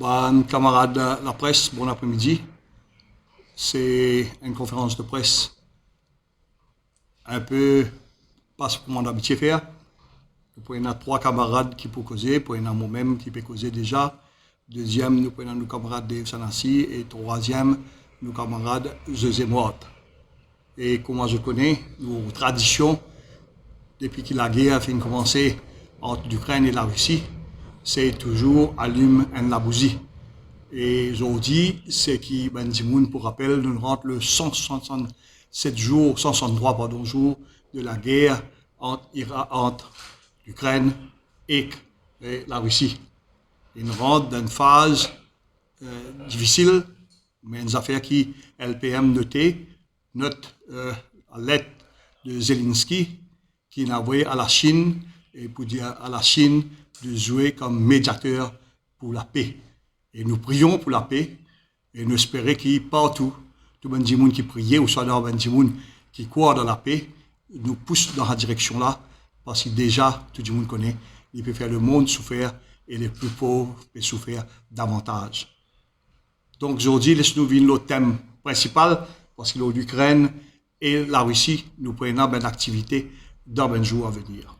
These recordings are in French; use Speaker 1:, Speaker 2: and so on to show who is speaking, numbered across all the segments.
Speaker 1: Bon, camarades de la presse, bon après-midi. C'est une conférence de presse un peu pas ce qu'on a d'habitude faire. Il y a trois camarades qui peuvent causer, il y en a moi-même qui peut causer déjà. Deuxième, nous prenons nos camarades Dave Sanassi et troisième, nos camarades José Mort. Et comment je connais, nos traditions, depuis que la guerre a fait commencer entre l'Ukraine et la Russie, c'est toujours allume un la bougie. Et aujourd'hui, c'est qui, ben, Dimoun, pour rappel, nous rentre le 163 jours de la guerre entre l'Ukraine et la Russie. Et nous rentre dans une phase difficile, mais une affaire qui, LPM note à l'aide de Zelensky, qui n'a envoyé à la Chine, et pour dire à la Chine de jouer comme médiateur pour la paix. Et nous prions pour la paix, et nous espérons qu'il partout, tout le monde qui priait, ou soit dans le monde qui croit dans la paix, nous pousse dans la direction là, parce que déjà, tout le monde connaît, il peut faire le monde souffrir, et les plus pauvres peuvent souffrir davantage. Donc aujourd'hui, laissez-nous venir le thème principal, parce que l'Ukraine et la Russie, nous prenons une activité dans les jours à venir.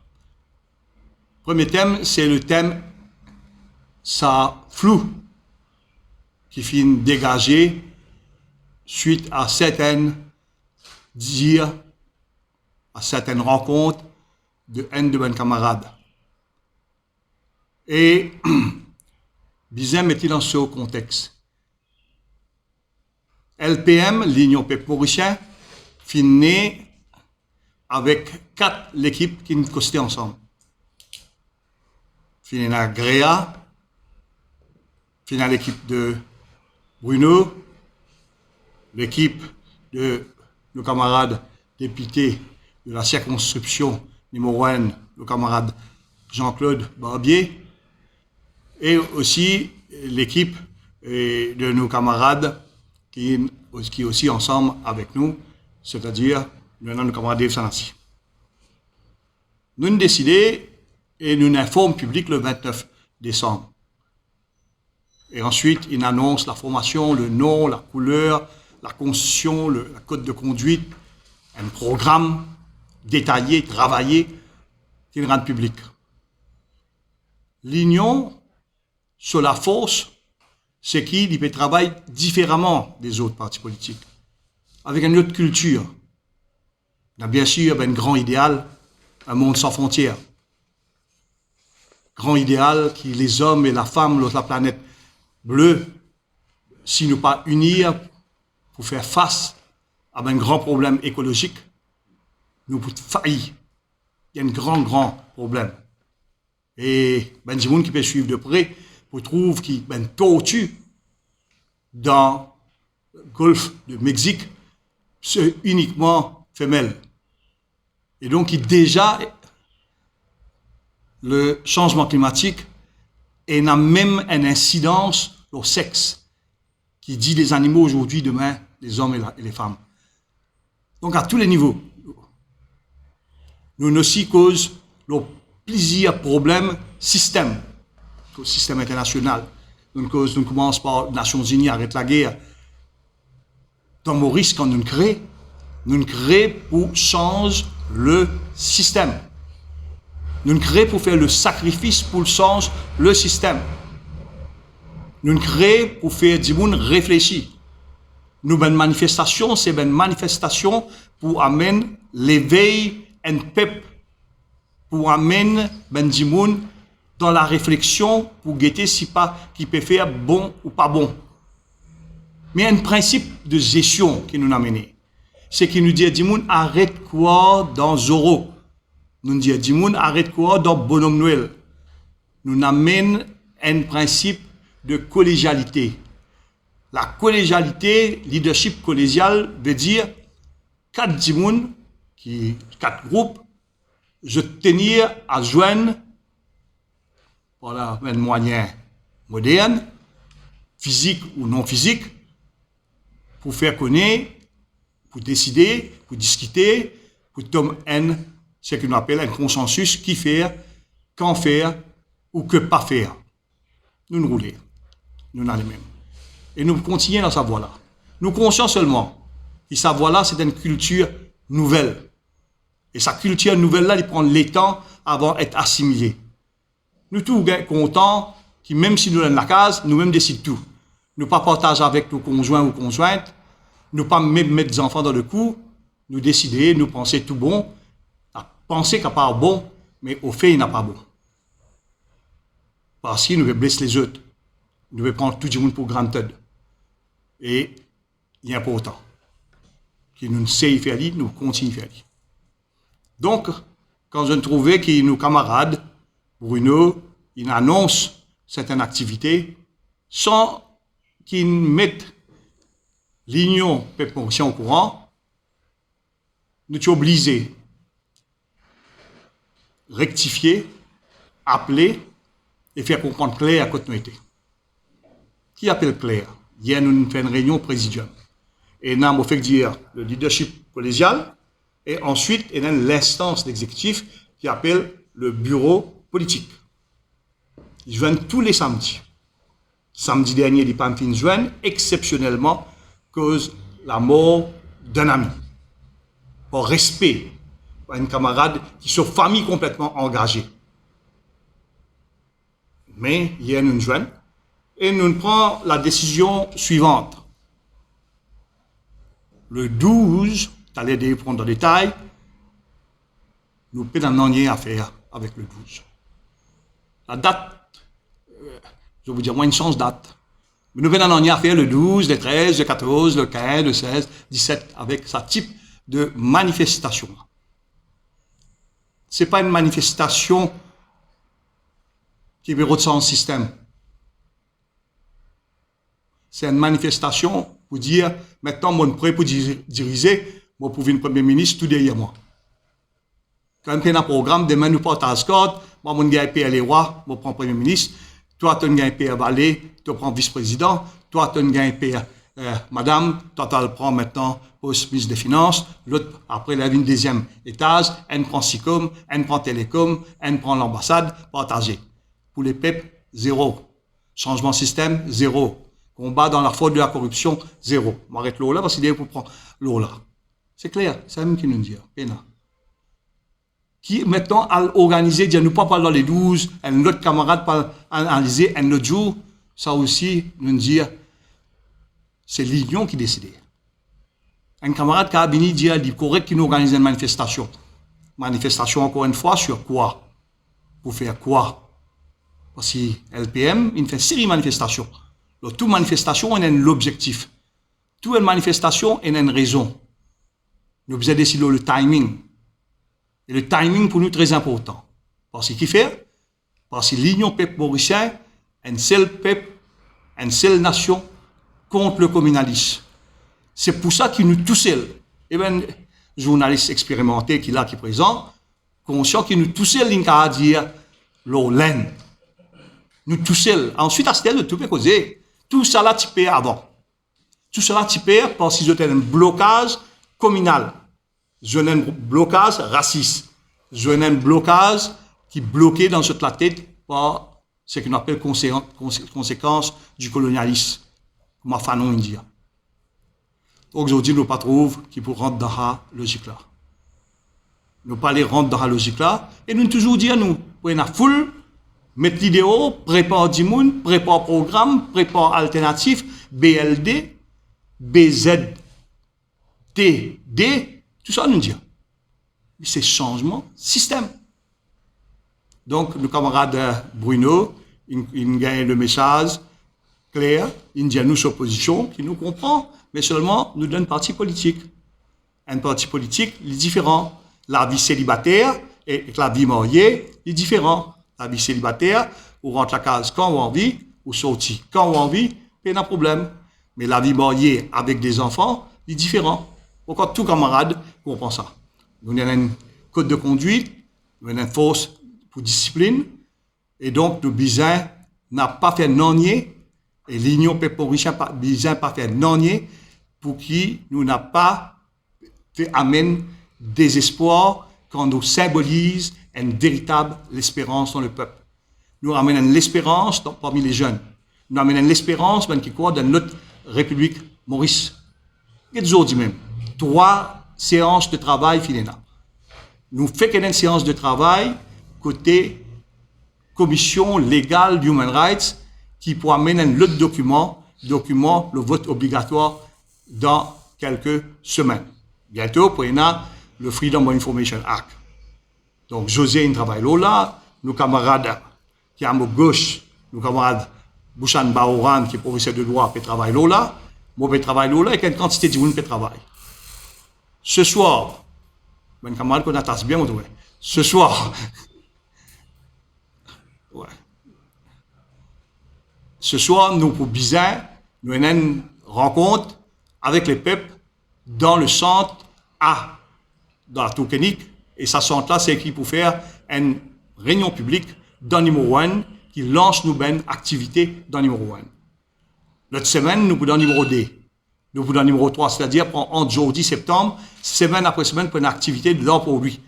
Speaker 1: Premier thème, c'est le thème ça flou qui finit dégagé suite à certaines dires, à certaines rencontres de un de mes camarades. Et bien mettez dans ce contexte. LPM, l'Union peuple mauricien, finit avec 4 l'équipe qui nous costaient ensemble. Finit à Gréa, finit à l'équipe de Bruno, l'équipe de nos camarades députés de la circonscription numéro 1, le camarade Jean-Claude Barbier, et aussi l'équipe de nos camarades qui est aussi ensemble avec nous, c'est-à-dire nos camarades Dave Sanassi. Nous avons décidé et nous informons le public le 29 décembre. Et ensuite, il annonce la formation, le nom, la couleur, la constitution, la code de conduite, un programme détaillé, travaillé, qu'il rend public. L'union sur la force, c'est qu'il peut travailler différemment des autres partis politiques, avec une autre culture. Il y a bien sûr un grand idéal, un monde sans frontières. Grand idéal qui les hommes et la femme, la planète bleue, si nous pas unir pour faire face à un grand problème écologique, nous pouvons faillir. Il y a un grand problème. Et ben des gens qui peuvent suivre de près pour trouver qu'il y a une tortue dans le golfe de Mexique, c'est uniquement femelle. Et donc, déjà, le changement climatique a même une incidence au sexe, qui dit les animaux aujourd'hui, demain, les hommes et les femmes. Donc, à tous les niveaux, nous aussi causons le plaisir problème système, le système international. Nous commençons par les Nations Unies, arrête la guerre. Dans Maurice, quand nous créons pour changer le système. Nous créons pour faire le sacrifice pour changer le système. Nous créons pour faire du monde réfléchir. Nous une manifestation, c'est une manifestation pour amener l'éveil un peuple, pour amener du monde dans la réflexion pour guetter si pas qui peut faire bon ou pas bon. Mais il y a un principe de gestion qui nous a mené. C'est qui nous dit du monde arrête quoi dans Zorro. Nous dit du monde arrête quoi dans Bonhomme Noël. Nous amène un principe de collégialité. La collégialité, leadership collégial veut dire 4 dimoun, 4 groupes, je tenir à joindre voilà, un moyen moderne, physique ou non physique, pour faire connaître, pour décider, pour discuter, pour tomber ce qu'on appelle un consensus, qui faire, quand faire ou que pas faire. Nous roulons. nous n'avons les mêmes. Et nous continuons dans sa voie-là. Nous conscients seulement que sa voie-là, c'est une culture nouvelle. Et sa culture nouvelle-là, il prend le temps avant d'être assimilé. Nous tous contents que même si nous sommes dans la case, nous-mêmes décidons tout. Nous ne pas partager avec nos conjoints ou conjointes, nous ne pas même mettre des enfants dans le coup, nous décider, nous penser tout bon, penser qu'il n'y a pas bon, mais au fait, il n'y a pas bon. Parce que nous devons blesser les autres. Nous devons prendre tout le monde pour granted. Et il est important que nous ne sait faire, nous continuons à faire. Donc, quand je trouvais que nos camarades, Bruno, ils annoncent certaines activités sans qu'ils mettent l'Union peuple mauricien au courant, nous sommes obligés de rectifier, appeler et faire comprendre clair à côté nous était. Qui appelle clair? Hier, nous faisons une réunion présidium. Et nous avons fait dire le leadership collégial et ensuite, il y a l'instance d'exécutif qui appelle le bureau politique. Ils viennent tous les samedis. Samedi dernier, ils n'ont pas fini de joindre, exceptionnellement, cause la mort d'un ami. Pour respect pour un camarade qui sont famille complètement engagée. Mais hier, nous nous joignons et nous prenons la décision suivante. Le 12, tu allais prendre dans le détail, nous n'avons rien à faire avec le 12. La date, je vais vous dire, moi, une chance date. Mais nous n'avons rien à faire le 12, le 13, le 14, le 15, le 16, 17, avec ce type de manifestation. Ce n'est pas une manifestation qui veut retirer le système. C'est une manifestation pour dire, maintenant, moi, je suis prêt pour diriger, moi, pour venir Premier ministre, tout derrière moi. Quand il y a un programme, demain, nous partons à Scott, moi, je gagne payer les rois, je prends Premier ministre, toi, tu gagnes payer Valé, tu prends vice-président, toi, tu gagnes payer madame, toi, tu le prends maintenant poste ministre des Finances, l'autre, après, il y a une deuxième étage, elle prend SICOM, elle prend Télécom, elle prend l'ambassade, partagée. Pour les peuples, zéro. Changement de système, zéro. Combat dans la fraude de la corruption, zéro. On m'arrête l'eau là parce qu'il est pour prendre l'eau là. C'est clair, c'est même qui nous dit. Pénal. Qui maintenant a organisé, dire nous pas parler dans les 12, un autre camarade pas analyser un autre jour, ça aussi nous dit c'est l'union qui décide. Un camarade qui a venu dire il est correct qu'il nous organise une manifestation. Manifestation encore une fois sur quoi? Pour faire quoi? Parce que LPM, il fait une série de manifestations. Donc, toute manifestation, on a l'objectif. Toute manifestation, on a une raison. Nous avons décidé le timing. Et le timing, pour nous, est très important. Parce qu'il fait, parce que l'Union peuple mauricien, un seul peuple, une seule nation, contre le communalisme. C'est pour ça qu'il nous tous seuls. Et bien, journaliste expérimenté qui est là, qui est présent, conscient qu'il nous tous seuls, il a dire, l'Olène. Nous tous seuls. Ensuite, à ce stade, tout peut causer. Tout ça là, tu payes avant. Tout cela, tu payes parce qu'ils ont un blocage communal. Ils ont un blocage raciste. Ils ont un blocage qui est bloqué dans toute la tête par ce qu'on appelle conséquences du colonialisme. Comme à Fanon India. Aujourd'hui, nous ne pas trouver qui pour rentrer dans la logique là. Nous ne pas les rentrer dans la logique là. Et nous toujours dire, nous, pour une foule, mettre l'idéo, prépare du monde, prépare programme, prépare alternatif, BLD, BZTD, tout ça nous dit. C'est changement système. Donc, le camarade Bruno, il gagne le message clair, il dit à nous sa position, qui nous comprend, mais seulement nous donne un parti politique. Un parti politique, il est différent. La vie célibataire et la vie mariée, il est différent. La vie célibataire, on rentre la case quand on a envie, ou sortir quand on a envie, il y a un problème. Mais la vie mariée avec des enfants, il est différent. Pourquoi tout camarade comprend ça? Nous avons un code de conduite, nous avons une force pour discipline, et donc nous besoin n'a pas fait non-nier, et l'Union peuple mauricien n'a besoin pas fait non-nier, pour qui nous n'a pas fait amène désespoir quand nous symbolise une véritable espérance dans le peuple. Nous ramène l'espérance parmi les jeunes. nous avons l'espérance, qui croit dans notre République Maurice. Et aujourd'hui même, 3 séances de travail filéna. Nous faisons une séance de travail côté commission légale d'Human Rights qui pourra amener l'autre document, le vote obligatoire dans quelques semaines. Bientôt, pour le Freedom of Information Act. Donc, José, il travaille là, nos camarades qui sont à gauche, nos camarades Bouchan Baoran, qui est professeur de droit, qui travaille là, moi, je travaille là, et une quantité de gens qui travaillent. Ce soir, ben camarade qu'on attache bien, ce soir, ouais. Ce soir, nous, pour Bizin, nous avons une rencontre avec les peuples dans le centre A, dans la Toukenique, et ce centre-là, c'est qui pour faire une réunion publique dans le numéro 1, qui lance nous une activité dans le numéro 1. L'autre semaine, nous pouvons dans le numéro 2. Nous pouvons dans le numéro 3, c'est-à-dire entre jeudi, septembre, semaine après semaine, pour une activité de l'an pour lui,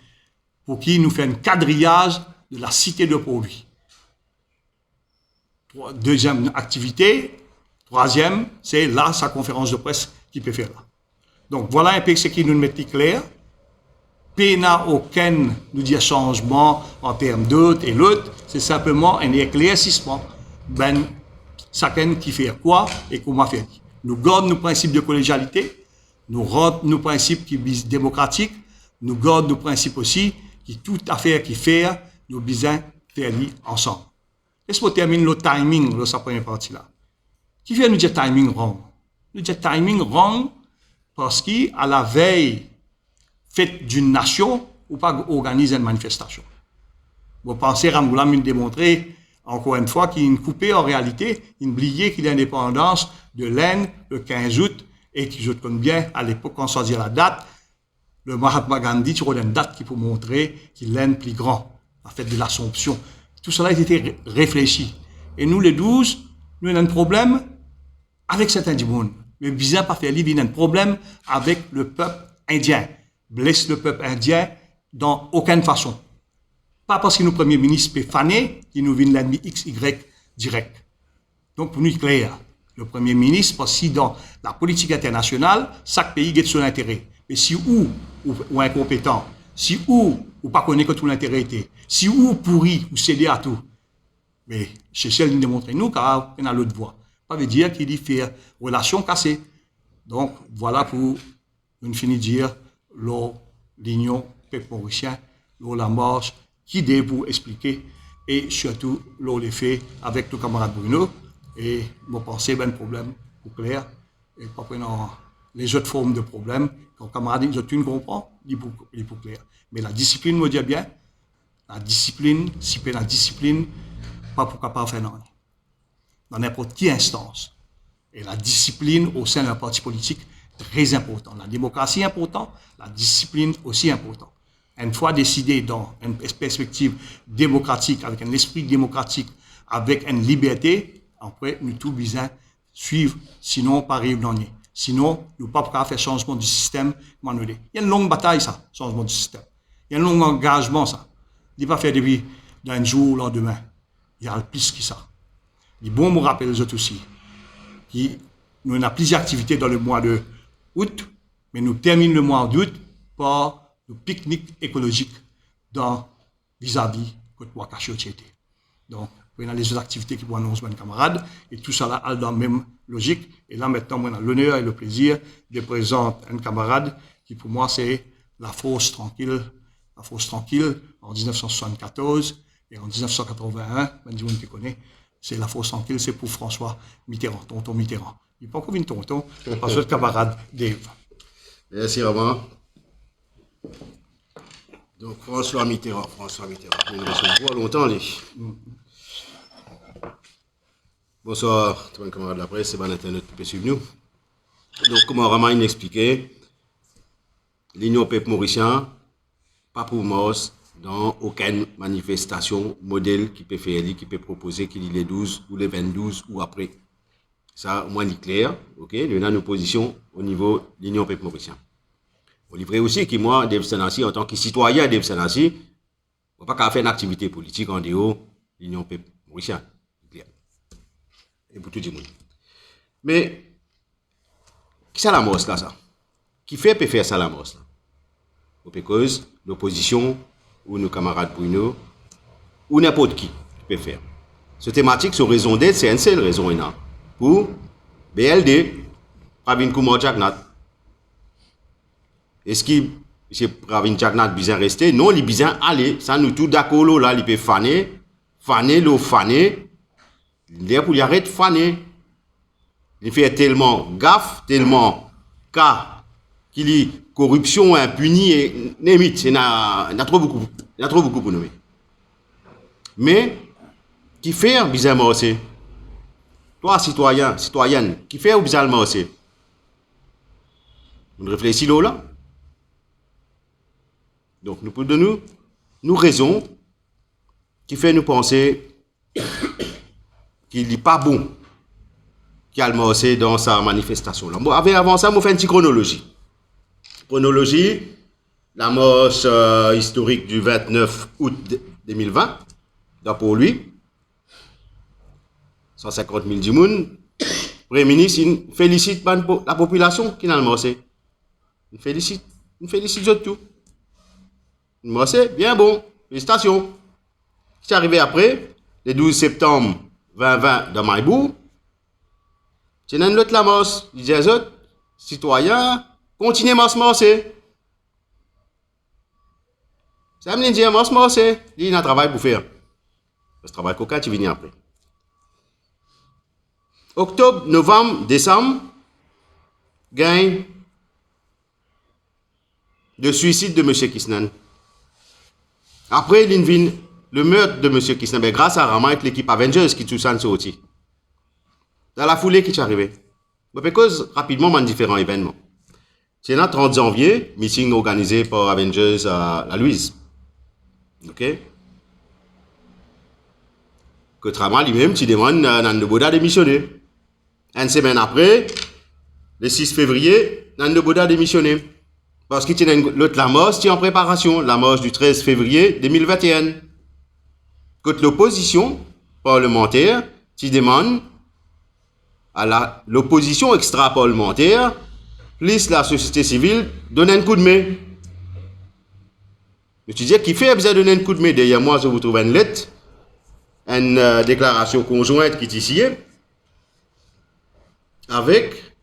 Speaker 1: pour qui nous fait un quadrillage de la cité de produits. Deuxième activité, troisième, c'est là sa conférence de presse qui peut faire là. Donc voilà un peu ce qui nous met clair. P n'a aucun nous dit changement en termes d'autres et l'autre, c'est simplement un éclaircissement. Ben, chacun qui fait quoi et comment faire. Nous gardons nos principes de collégialité, nous rendons nos principes qui sont démocratiques, nous gardons nos principes aussi qui toute affaire qui fait, nous besoin faire ensemble. Est-ce qu'on termine le timing de sa première partie là? Qui vient nous dire timing wrong? Nous dire timing wrong parce qu'à la veille fête d'une nation, ou pas organiser une manifestation. Vous pensez, Ramboula m'a démontré encore une fois qu'il y a une coupée en réalité, il oubliait qu'il y a l'indépendance de l'Inde le 15 août et que je connais bien à l'époque quand on s'en dit la date, le Mahatma Gandhi, tu vois une date qui peut montrer qu'il est plus grand, la fête de l'Assomption. Tout cela a été réfléchi. Et nous, les 12, nous avons un problème avec certains du monde. Mais bizarre pas faire il y a un problème avec le peuple indien. Blesse le peuple indien dans aucune façon. Pas parce que nos premiers ministres peuvent faner, qui nous viennent l'ennemi XY direct. Donc, pour nous, c'est clair. Le premier ministre, parce que dans la politique internationale, chaque pays a son intérêt. Mais si ou incompétent, si ou pas connaît que tout l'intérêt était, si ou pourri ou cédé à tout, mais c'est celle qui nous démontre nous, car on a l'autre voie. Ça veut dire qu'il y fait relation cassée. Donc, voilà pour nous finir de dire l'union peuple mauricien, la marche, qui est pour expliquer, et surtout les faits avec nos camarades Bruno, et moi penser ben problème pour clair, et pas prenant les autres formes de problèmes, quand camarades ils ont une comprend, il est pour clair. Mais la discipline me dit bien, la discipline, si c'est la discipline, pas pour capable faire non. Dans n'importe quelle instance. Et la discipline au sein d'un parti politique, très important. La démocratie est importante, la discipline aussi importante. Une fois décidé dans une perspective démocratique, avec un esprit démocratique, avec une liberté, après, nous tous besoin suivre, sinon, pas arrive dans rien. Sinon, nous ne pouvons pas faire changement du système. Il y a une longue bataille, ça, changement du système. Il y a un long engagement, ça. Il ne pas faire depuis d'un jour au lendemain. Il y a plus que ça. Il est bon, me rappeler les autres aussi. Nous avons plusieurs activités dans le mois d'août, mais nous terminons le mois d'août par le pique-nique écologique vis-à-vis de Wakashi-Otiété. Donc, on a les autres activités qui vont annoncer mes camarades, et tout ça là, dans la même logique. Et là, maintenant, on a l'honneur et le plaisir de présenter un camarade qui, pour moi, c'est la Fosse Tranquille. La Fosse Tranquille, en 1974 et en 1981, même si on te connaît, c'est la Fosse Tranquille, c'est pour François Mitterrand, tonton Mitterrand. Il n'est pas encore une tonton, c'est pas votre camarade Dave.
Speaker 2: Merci, Romain. Donc, François Mitterrand. Il reste pas longtemps, lui. Bonsoir, tout le monde, camarade de la presse, c'est bon Internet qui peut suivre nous. Donc, comme Romain expliquait, l'Union peuple mauricien, pas pour Mars, dans aucune manifestation modèle qui peut faire, qui peut proposer qu'il y ait les 12 ou les 22 ou après. Ça, au moins, il est clair. Ok, nous avons nos positions au niveau de l'Union peuple mauricien. On livre aussi que moi, Dave Sanassi, en tant que citoyen Dave Sanassi, on ne peut pas faire une activité politique en dehors de l'Union peuple mauricien. et pour tout le monde. Mais, qui ça la mosse là, ça? Qui fait peut faire ça la mosse là? Parce que l'opposition, ou nos camarades Bruno, ou n'importe qui peut faire. Cette thématique, sur raison d'être, c'est une seule raison pour BLD, Pravin Kumar Jagnat. Est-ce que M. Pravin Jagnat bien rester? Non, il bien aller. Ça nous tout d'accord là, il peut faner, il est pour y arrêter faner. Il fait tellement gaffe, tellement cas qu'il y a corruption, impunie et limite. Il y a trop beaucoup pour nommer. Mais qui fait bizarrement aussi? Toi, citoyen, citoyenne, qui fait bizarrement aussi? On réfléchit là. Donc, nous pouvons nous raison qui fait nous penser qu'il n'est pas bon qu'il a aussi dans sa manifestation. Bon, avant ça, on fait une petite chronologie. Chronologie, la marche historique du 29 août 2020, pour lui, 150 000 du monde. Le Premier ministre, il félicite la population qui a le marché. Il félicite tout. Le marché, bien bon, félicitations. C'est arrivé après, le 12 septembre 2020 dans Maïbou. C'est un autre la marche. Il dit aux autres, citoyens, continuez à se marcher. Ça me dit, marcher. Il y a un travail pour faire. Ce travail coca, tu viens après. Octobre, novembre, décembre, gagne de suicide de M. Kisnan. Après, il vient le meurtre de M. Kisnan, grâce à Rama avec l'équipe Avengers qui tout ça sorti. Dans la foulée qui est arrivée. Mais cause rapidement dans différents événements. C'est le 30 janvier, meeting organisé par Avengers à la Louise. Ok? Que Trama lui-même, tu demandes Nando Boda démissionner. Une semaine après, le 6 février, Nando Boda démissionné. Parce qu'il y a l'autre la marche qui est en préparation, la marche du 13 février 2021. Que l'opposition parlementaire, tu demandes à l'opposition extra-parlementaire, plus la société civile, donne un coup de main. Mais tu dis, qui fait besoin de donner un coup de main? Derrière moi, je vous trouve une lettre, une déclaration conjointe qui est ici, avec,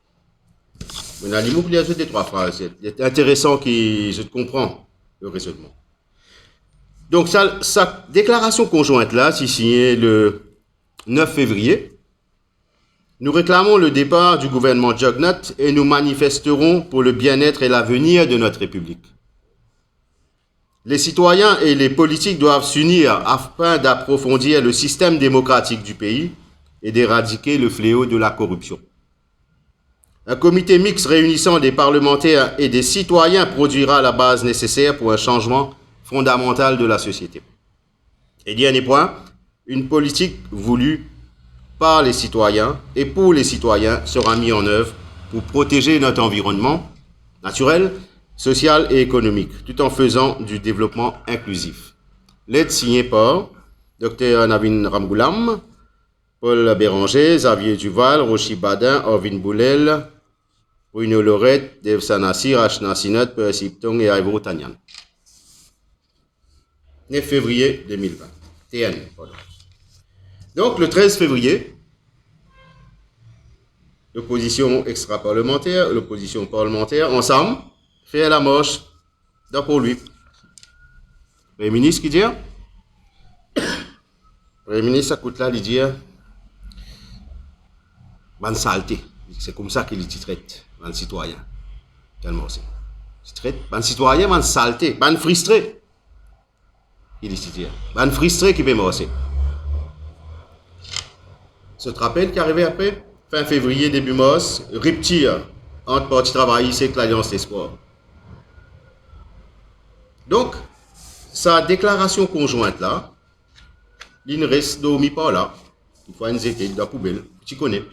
Speaker 2: on a l'immobilier des trois phrases. C'est intéressant que je comprends le raisonnement. Donc, sa déclaration conjointe là, c'est signé le 9 février. Nous réclamons le départ du gouvernement Jagnat et nous manifesterons pour le bien-être et l'avenir de notre République. Les citoyens et les politiques doivent s'unir afin d'approfondir le système démocratique du pays et d'éradiquer le fléau de la corruption. Un comité mixte réunissant des parlementaires et des citoyens produira la base nécessaire pour un changement fondamental de la société. Et dernier point, une politique voulue par les citoyens et pour les citoyens sera mise en œuvre pour protéger notre environnement naturel, social et économique, tout en faisant du développement inclusif. L'aide signée par Dr Navin Ramgoulam, Paul Béranger, Xavier Duval, Rochi Badin, Orvin Boulel, Bruno Lorette, Dev Sanassi, Rachna Sinat, Percy Ptong et Ivo Tanyan. 9 février 2020. TN. Donc, le 13 février, l'opposition extra-parlementaire, l'opposition parlementaire, ensemble, fait la marche pour lui. Le Premier ministre qui dit, le Premier ministre, ça coûte là, il dit, bonne saleté. C'est comme ça qu'il traite, ban citoyen. Tellement c'est. Il traite, ban citoyen, ban saleté, ban frustré. Il dit, ban frustré qui peut marcher. Ce rappel qui est arrivé après, fin février, début mars, rupture entre Parti travailliste et l'Alliance d'Espoir. Donc, sa déclaration conjointe là, il ne reste dormi pas là. Il faut une zété de la poubelle, tu connais.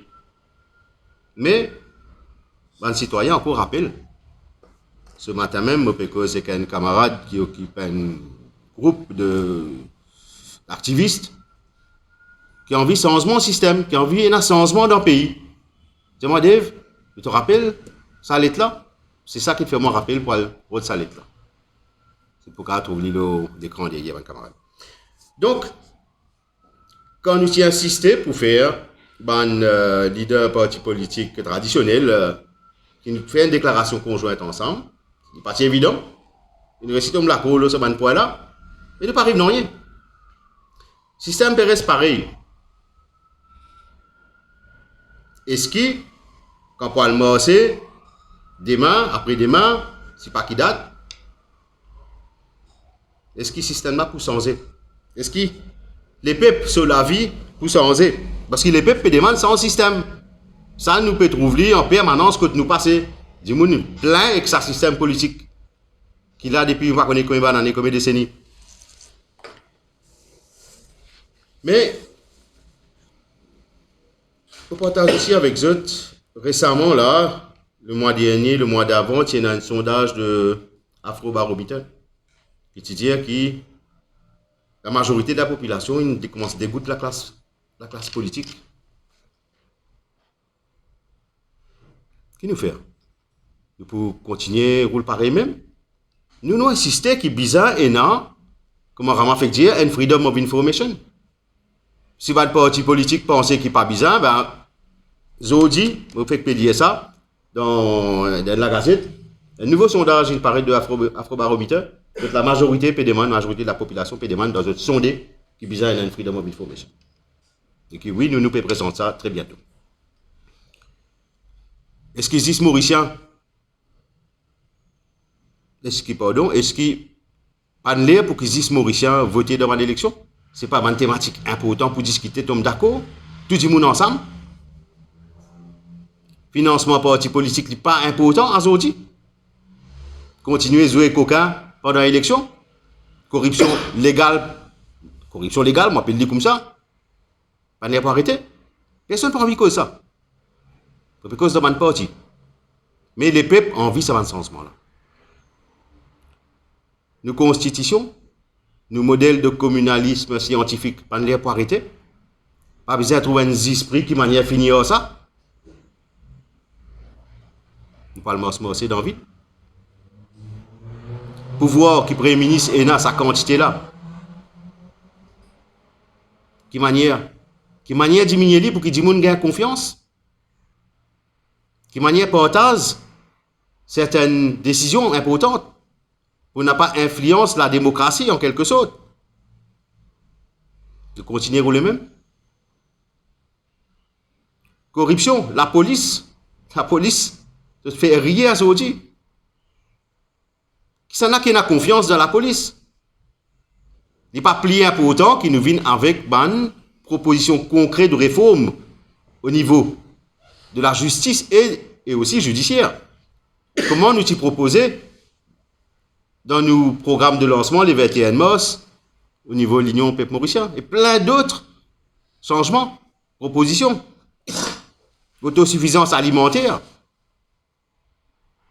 Speaker 2: Mais, un citoyen encore rappelle, ce matin même, je peux causer avec un camarade qui occupe un groupe d'activistes. qui a envie de changement de système, qui a envie d'un changement d'un pays. Dis-moi, Dave, tu te rappelles, ça allait là? C'est ça qui te fait moi rappeler pour votre ça allait là. C'est pour qu'on trouve l'écran derrière, mes camarades. Donc, quand nous y insisté pour faire un leader parti politique traditionnel qui nous fait une déclaration conjointe ensemble, ce n'est pas si évident. Nous récitons la cour sur ce point-là, mais nous n'arrivons rien. Le système reste pareil. Est-ce que, quand on parle de demain, après-demain, c'est pas qui date, est-ce que le système là pour changer? Est-ce que les peuples sur la vie pour changer? Parce que les peuples demandent sans système. Ça nous peut trouver en permanence que nous passons. Du monde plein avec sa système politique qu'il a depuis, on va connaître combien d'années, combien de décennies. Mais, on partage aussi avec eux, récemment là, le mois dernier, le mois d'avant, il y a un sondage de Afrobarometer qui dit que la majorité de la population commence à dégoûter la classe politique. Qu'est-ce nous faire? Nous pouvons continuer à rouler pareil même. Nous insistons qu'il est bizarre et non, comme on fait dire, une freedom of information. Si votre parti politique pense qu'il n'est pas bizarre, ben, Zodi, vous faites payer ça dans la gazette. Un nouveau sondage, il paraît de Afrobarometer, que la majorité de la population peut demander dans un sondé qui est bizarre une freedom of information. Et que oui, nous pouvons présenter ça très bientôt. Est-ce qu'ils disent Mauricien? Est-ce qu'ils pas de l'air pour qu'ils disent Mauricien voter dans l'élection? Ce n'est pas une thématique importante pour discuter, tombe d'accord, tout le monde ensemble. Financement parti politique n'est pas important à Zodi. Continuer à jouer coquin pendant l'élection. Corruption légale, moi, je peux le dire comme ça. Pas de l'air pour arrêter. Personne n'a pas envie de ça. C'est cause de mon parti. Mais les peuples ont envie de ce changement-là. Nos constitutions, nos modèles de communalisme scientifique, pas de l'air pour arrêter. Pas besoin de trouver un esprit qui manière finir ça. Nous parlons de d'envie. Pouvoir qui Premier ministre est dans sa quantité-là. Qui manière diminuer pour que les gens gagnent confiance. Qui manière partage certaines décisions importantes pour ne pas influencer la démocratie en quelque sorte. De continuer à rouler même. Corruption, la police ne fait rien à Saudi. Qui s'en a qui a confiance dans la police? Il n'est pas plié pour autant qu'il nous vienne avec une proposition concrète de réforme au niveau de la justice et aussi judiciaire. Comment nous y proposer dans nos programmes de lancement, les 21 mars, au niveau de l'Union Peuple Mauricien, et plein d'autres changements, propositions. Autosuffisance alimentaire.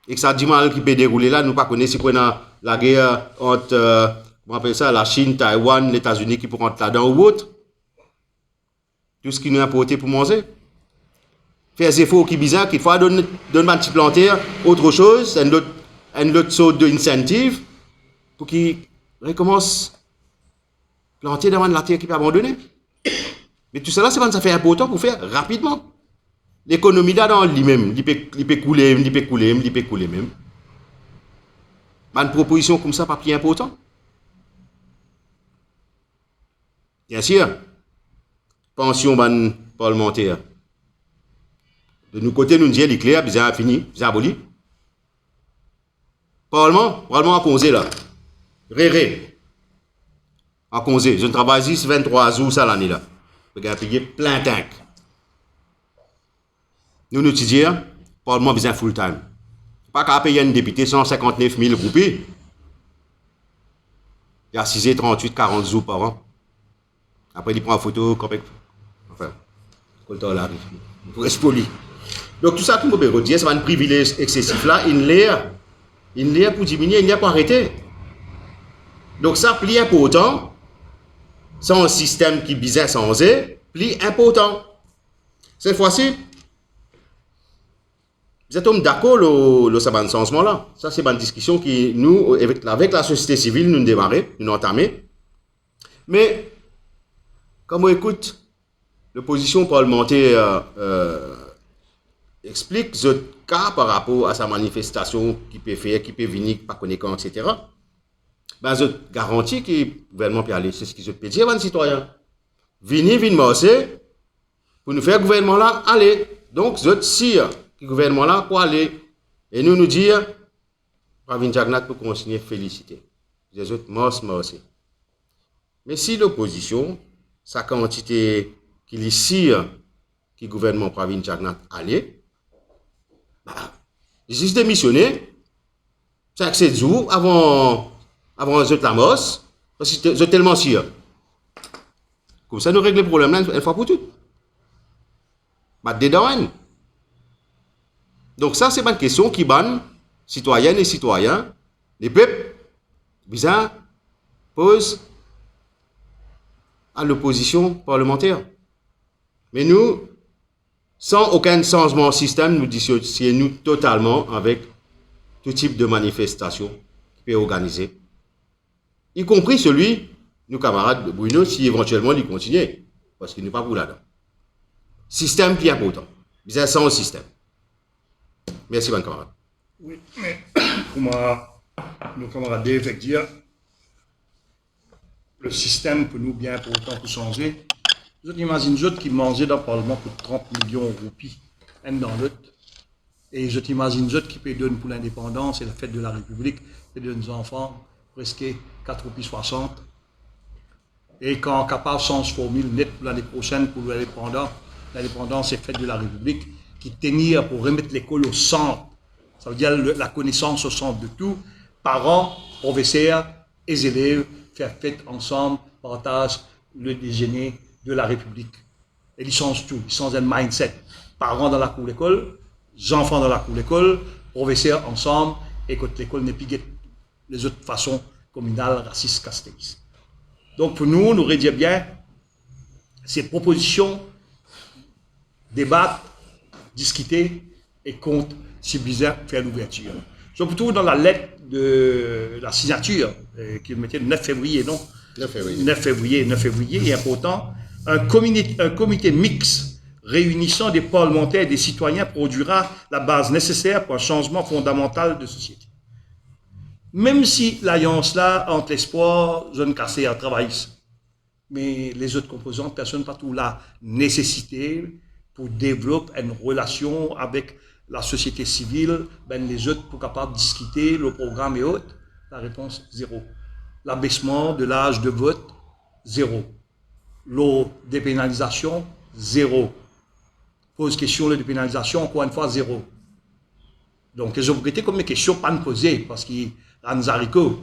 Speaker 2: Et que ça dit mal qui peut dérouler là, nous ne connaissons pas la guerre entre on appelle ça, la Chine, Taïwan, les États-Unis qui pourront entrer là-dedans ou autre. Tout ce qui nous a importé pour manger. Faire des efforts qui bizarre, qu'il faut donner un petit plantaire, autre chose, une autre sorte d'incentive pour qu'ils recommencent à planter dans la terre qui peut abandonner. Mais tout cela, c'est pas ça fait important pour faire rapidement. L'économie là dans lui-même, il peut couler même. Une proposition comme ça, pas plus important. Bien sûr, pension parlementaire. De nos côtés, nous disons, l'éclair, bizarre fini, bizarre aboli. Parlement à congé là. Réré. En congé. Je travaille ici 23 jours ça l'année là. Je vais payer plein tank. Nous disons, Parlement besoin full time. Pas qu'à payer un député 159 000 roupies. Il y a 6 38, 40 jours par an. Après, il prend une photo, enfin, quand on arrive, pour être poli. Donc, tout ça, tout le monde peut dire, c'est un privilège excessif là, il l'air pour diminuer, il l'air pour arrêter. Donc, ça plie pour autant, sans un système qui est bizarre sans plus important. Cette fois-ci, vous êtes d'accord le saban changement là. Ça, c'est une discussion qui, nous, avec la société civile, nous démarré, nous entamé. Mais, quand on écoute l'opposition parlementaire explique ce cas par rapport à sa manifestation qui peut faire, qui peut venir, pas connaître, etc. Ben, je garantis que le gouvernement peut aller. C'est ce que je peux dire à un citoyen. Venez marcher pour nous faire le gouvernement là aller. Donc, je tire le gouvernement là pour aller. Et nous dire, Pravin Jagnat pour continuer à féliciter. Les autres marcher. Mais si l'opposition, sa quantité qui les sire, que le gouvernement Pravin Jagnat aller, bah, juste démissionner, chaque 7 jours avant la mort, parce que c'est tellement sûr. Comme ça, nous réglons le problème là une fois pour toutes. Bah, dedans. Donc, ça, c'est une question qui banne citoyennes et citoyens, les peuples, bizarre, pose à l'opposition parlementaire. Mais nous, sans aucun changement de système, nous dissocions totalement avec tout type de manifestation qui peut organiser. Y compris celui, nos camarades de Bruno, si éventuellement il continue, parce qu'il n'est pas pour là-dedans. Système qui est important. Bizarre sans système. Merci, mon camarade.
Speaker 1: Oui, mais pour moi, nos camarades Dave dire, le système pour nous bien pour autant pour changer. Vous imaginez d'autres qui mangeaient dans le Parlement pour 30 millions de roupies, un dans l'autre. Et je t'imagine d'autres qui paient pour l'indépendance et la fête de la République, et de nos enfants, presque 4 roupies 60. Et quand capable change formule net pour l'année prochaine pour l'indépendance et fête de la République, qui tenir pour remettre l'école au centre. Ça veut dire la connaissance au centre de tout. Parents, professeurs et élèves, faire fête ensemble, partage le déjeuner de la République. Et ils changent tout, ils changent un mindset. Parents dans la cour d'école, enfants dans la cour d'école, professeurs ensemble, et que l'école n'est plus les autres façons communales, racistes, castéistes. Donc pour nous, nous rédiger bien ces propositions, débattre, discuter et compte si besoin faire l'ouverture. Surtout dans la lettre de la signature qui mettait le 9 février, non
Speaker 2: 9 février.
Speaker 1: 9 février, est important. Un comité mixte réunissant des parlementaires et des citoyens produira la base nécessaire pour un changement fondamental de société. Même si l'alliance là, entre l'espoir, zone cassée, à travail, mais les autres composantes, personne pas tout la nécessité pour développer une relation avec la société civile, ben les autres pour capable discuter le programme et autres. La réponse, 0. L'abaissement de l'âge de vote, 0. La dépénalisation, 0. Pose question de dépénalisation, encore une fois, 0. Donc, les objectifs comme des questions pas nous poser, parce qu'il y a un haricot.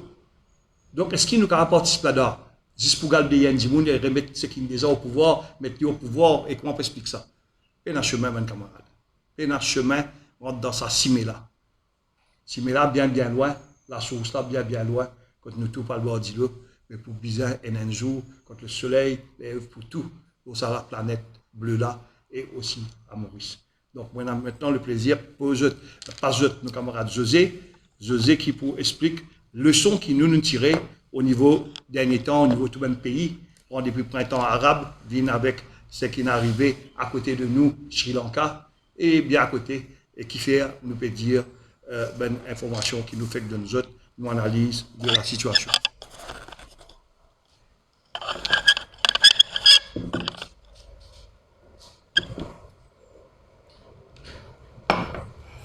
Speaker 1: Donc, est-ce qu'il nous a participé là-dedans? Juste pour garder un monde et remettre ce qui est déjà au pouvoir, mettre au pouvoir, et comment on peut expliquer ça? Et un chemin, mon camarade. Et un chemin, rentre dans sa cimée-là. Cimée-là, bien loin, la source là, bien loin, quand nous tout pas le voir dire, mais pour bizarre, un jour, quand le soleil lève pour tout, pour ça, la planète bleue là, et aussi à Maurice. Donc, moi, maintenant, le plaisir pour nos camarades José qui pour explique leçon qui nous tirer au niveau dernier temps, au niveau de tout le pays, depuis le printemps arabe, viennent avec ce qui est arrivé à côté de nous, Sri Lanka, et bien à côté, et qui fait, nous peut dire, information qui nous fait de nous autres, nous analyse de la situation.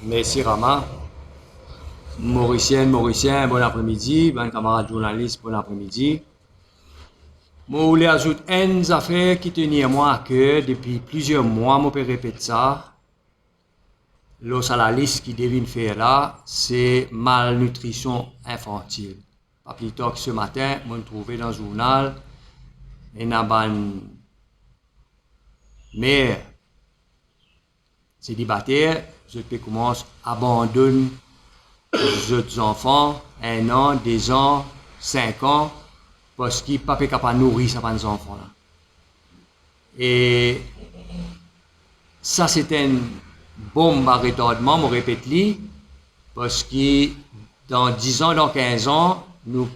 Speaker 3: Merci Rama. Mauricien, bon après-midi. Bon camarade journaliste, bon après-midi. Je voulais ajouter une affaire qui tenait à moi à cœur depuis plusieurs mois. Je peux répéter ça. La liste qui devine faire là, c'est malnutrition infantile. Pas plus tard que ce matin, je me trouvais dans le journal une mère célibataire. Je peux commencer à abandonner les autres enfants, 1 an, 2 ans, 5 ans, parce qu'ils ne sont pas capables de nourrir ces enfants-là. Et ça, c'est une bombe à retardement, je répète, parce que dans 10 ans, dans 15 ans, nous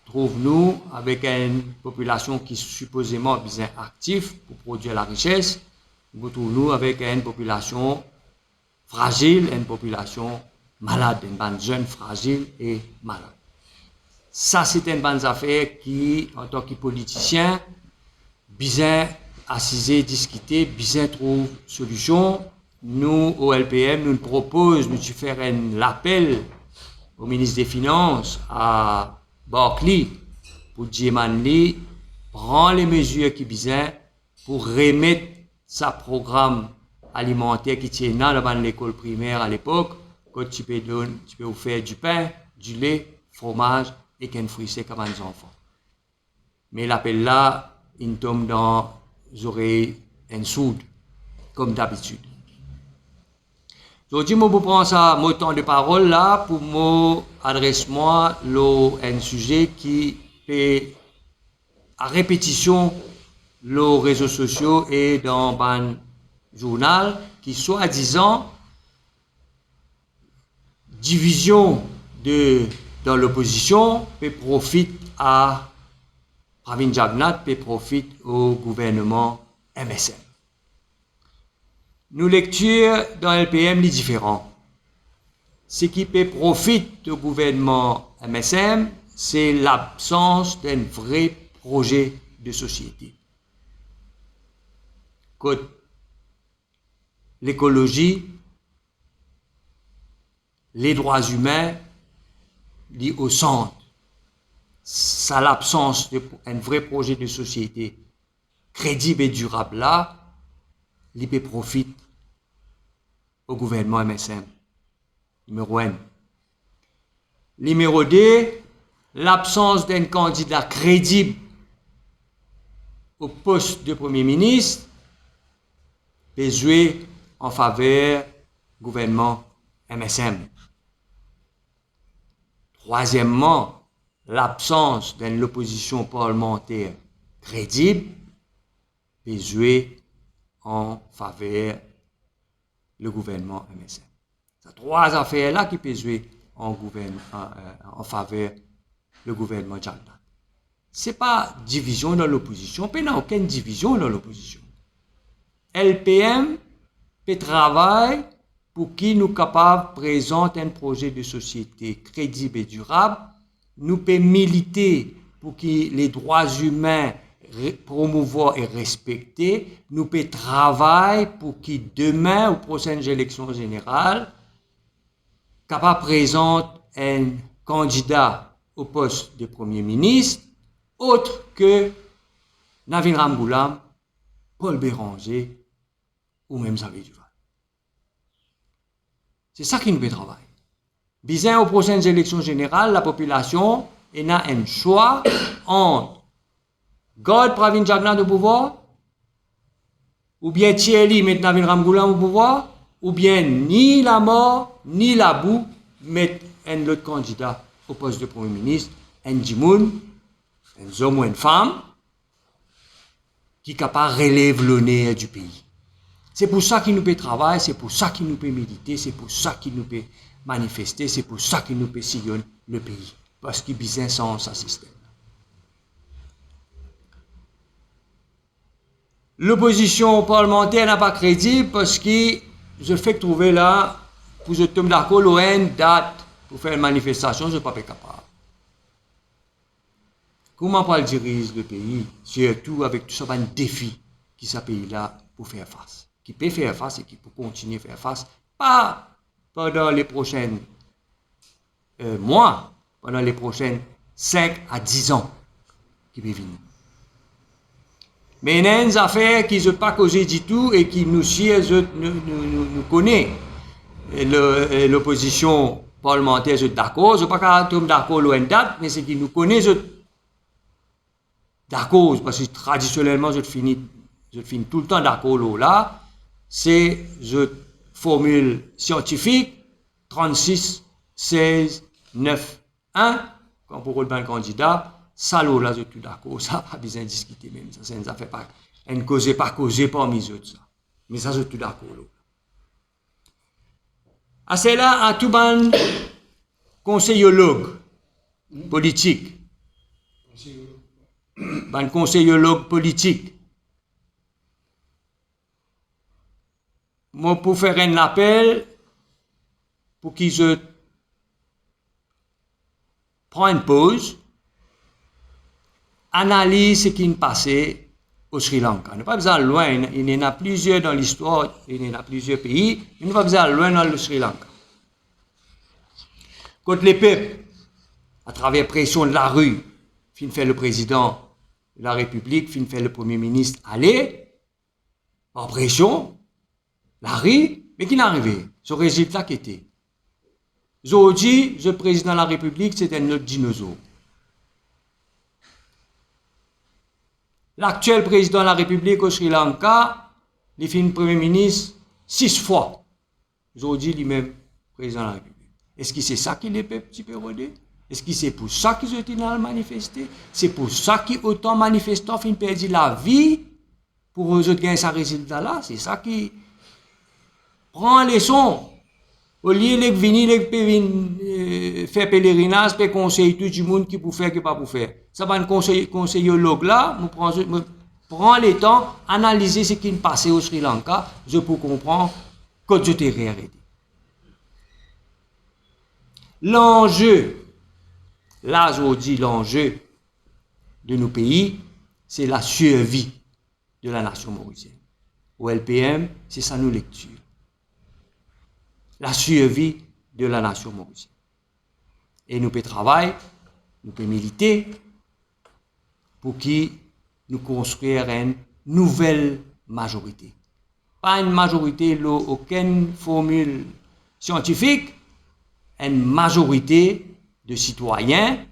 Speaker 3: trouvons avec une population qui est supposément bien active pour produire la richesse, nous trouvons avec une population fragile, une population malade, une bande jeune fragile et malade. Ça, c'est une bonne affaire qui, en tant que politicien, bien assisé, discuter, bien trouver solution. Nous, au LPM, nous proposons de faire un appel au ministre des Finances, à Barclay, pour dire Manly, prend les mesures qui besoin pour remettre sa programme alimentaire qui tient dans l'école primaire à l'époque, quand tu peux faire du pain, du lait, fromage et qu'un fruit sec à les enfants. Mais l'appel là, il tombe dans les oreilles en soude, comme d'habitude. Aujourd'hui, je prends ça, mon temps de parole là, pour m'adresser à un sujet qui est à répétition les réseaux sociaux et dans un journal qui soi-disant division dans l'opposition peut profiter à Pravin Jagnnath, peut profiter au gouvernement MSM. Nos lectures dans LPM sont différentes. Ce qui peut profiter au gouvernement MSM, c'est l'absence d'un vrai projet de société. Côté l'écologie, les droits humains, liés au centre. Ça, l'absence d'un vrai projet de société crédible et durable là, il peut profiter au gouvernement MSM. Numéro 1. Numéro 2, l'absence d'un candidat crédible au poste de Premier ministre peut jouer en faveur du gouvernement MSM. Troisièmement, l'absence d'une opposition parlementaire crédible peut jouer en faveur du gouvernement MSM. C'est trois affaires-là qui peuvent jouer en faveur du gouvernement Jagnnath. Ce n'est pas division dans l'opposition, il n'y a aucune division dans l'opposition. LPM peut travailler pour qui nous capables de présenter un projet de société crédible et durable, nous peut militer pour que les droits humains promouvoir et respecter, nous peut travailler pour que demain, aux prochaines élections générales, capable de présenter un candidat au poste de Premier ministre, autre que Navin Ramgoolam, Paul Béranger ou même Xavier Duval. C'est ça qui nous fait travailler. Bien, aux prochaines élections générales, la population a un choix entre garde Pravin Jagnnath au pouvoir, ou bien Thierry met Navin Ramgoolam au pouvoir, ou bien ni la mort, ni la boue mettent un autre candidat au poste de Premier ministre, un Jimoun, un homme ou une femme, qui est capable de relever l'honneur du pays. C'est pour ça qu'il nous peut travailler, c'est pour ça qu'il nous peut méditer, c'est pour ça qu'il nous peut manifester, c'est pour ça qu'il nous peut sillonner le pays. Parce qu'il besoin sans ce système. L'opposition parlementaire n'a pas crédible parce que je fais trouver là, pour je tombe d'accord, une date pour faire une manifestation, je ne suis pas capable. Comment on dirige le pays, surtout avec tout ça, un défi qui ce pays-là pour faire face, qui peut faire face et qui peut continuer à faire face, pas pendant les prochains mois, pendant les prochains 5 à 10 ans qui peuvent venir. Mais il y a une affaire qui ne sont pas causées du tout et qui nous connaît. L'opposition parlementaire est d'accord, je ne suis pas d'accord à une date, mais c'est qu'ils nous connaissent d'accord, parce que traditionnellement, je finis tout le temps d'accord là, c'est une formule scientifique 36, 16, 9, 1, quand pour le candidat, ça là, je suis tout d'accord, ça n'a pas besoin de discuter même, ça ne fait pas On cause pas causer parmi les autres. Ça. Mais ça, je suis tout d'accord. À cela, à tout ban conseillologue politique. Ban conseillologue politique. Moi, pour faire un appel, pour qu'ils se prennent une pause, analyse ce qui est passé au Sri Lanka. Il n'y a pas besoin de loin, il y en a plusieurs dans l'histoire, il y en a plusieurs pays, il n'y a pas besoin de loin dans le Sri Lanka. Quand les peuples, à travers pression de la rue, fin fait le président de la République, fin fait le Premier ministre aller, en pression, la rue, mais qui n'est arrivé? Ce résultat qui était. Aujourd'hui, le président de la République, c'est un autre dinosaure. L'actuel président de la République au Sri Lanka, il fait une Premier ministre 6 fois. Aujourd'hui, lui-même, président de la République. Est-ce que c'est ça qui les peuples petit peu rodé? Est-ce que c'est pour ça qu'ils ont été dans le manifester? C'est pour ça qu'autant manifestants ont perdu la vie pour eux autres gagner ce résultat-là? C'est ça qui prend les sons. Au lieu de venir faire pèlerinage, pour conseiller tout le monde qui peut faire, qui pas pour faire. Ça va un conseillologue là, prend le temps, analyser ce qui est passé au Sri Lanka, je peux comprendre que je t'ai réarrêté. L'enjeu, là aujourd'hui, l'enjeu de nos pays, c'est la survie de la nation mauricienne. Au LPM, c'est ça nos lectures. La survie de la nation mauricienne. Et nous pouvons travailler, nous pouvons militer pour nous construire une nouvelle majorité. Pas une majorité, aucune formule scientifique, une majorité de citoyens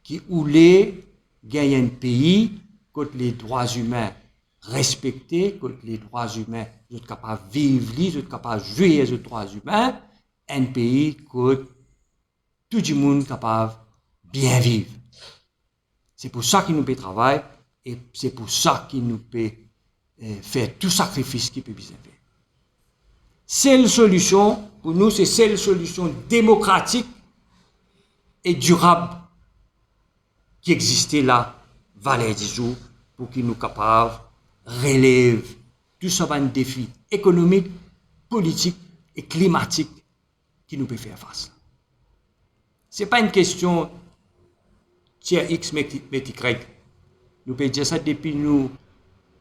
Speaker 3: qui voulaient gagner un pays contre les droits humains respectés, contre les droits humains, vous êtes capables de vivre, vous êtes capables de jouer les droits humains, un pays que tout le monde est capable de bien vivre. C'est pour ça qu'il nous peut travailler et c'est pour ça qu'il nous peut faire tout sacrifice qu'il peut bien faire. Seule solution, pour nous, c'est celle solution démocratique et durable qui existait là, Valère du jour, pour qu'il nous capable relève tout ça un défi économique, politique et climatique qui nous peut faire face. Ce n'est pas une question tiers X met Y. Nous pouvons dire ça depuis nos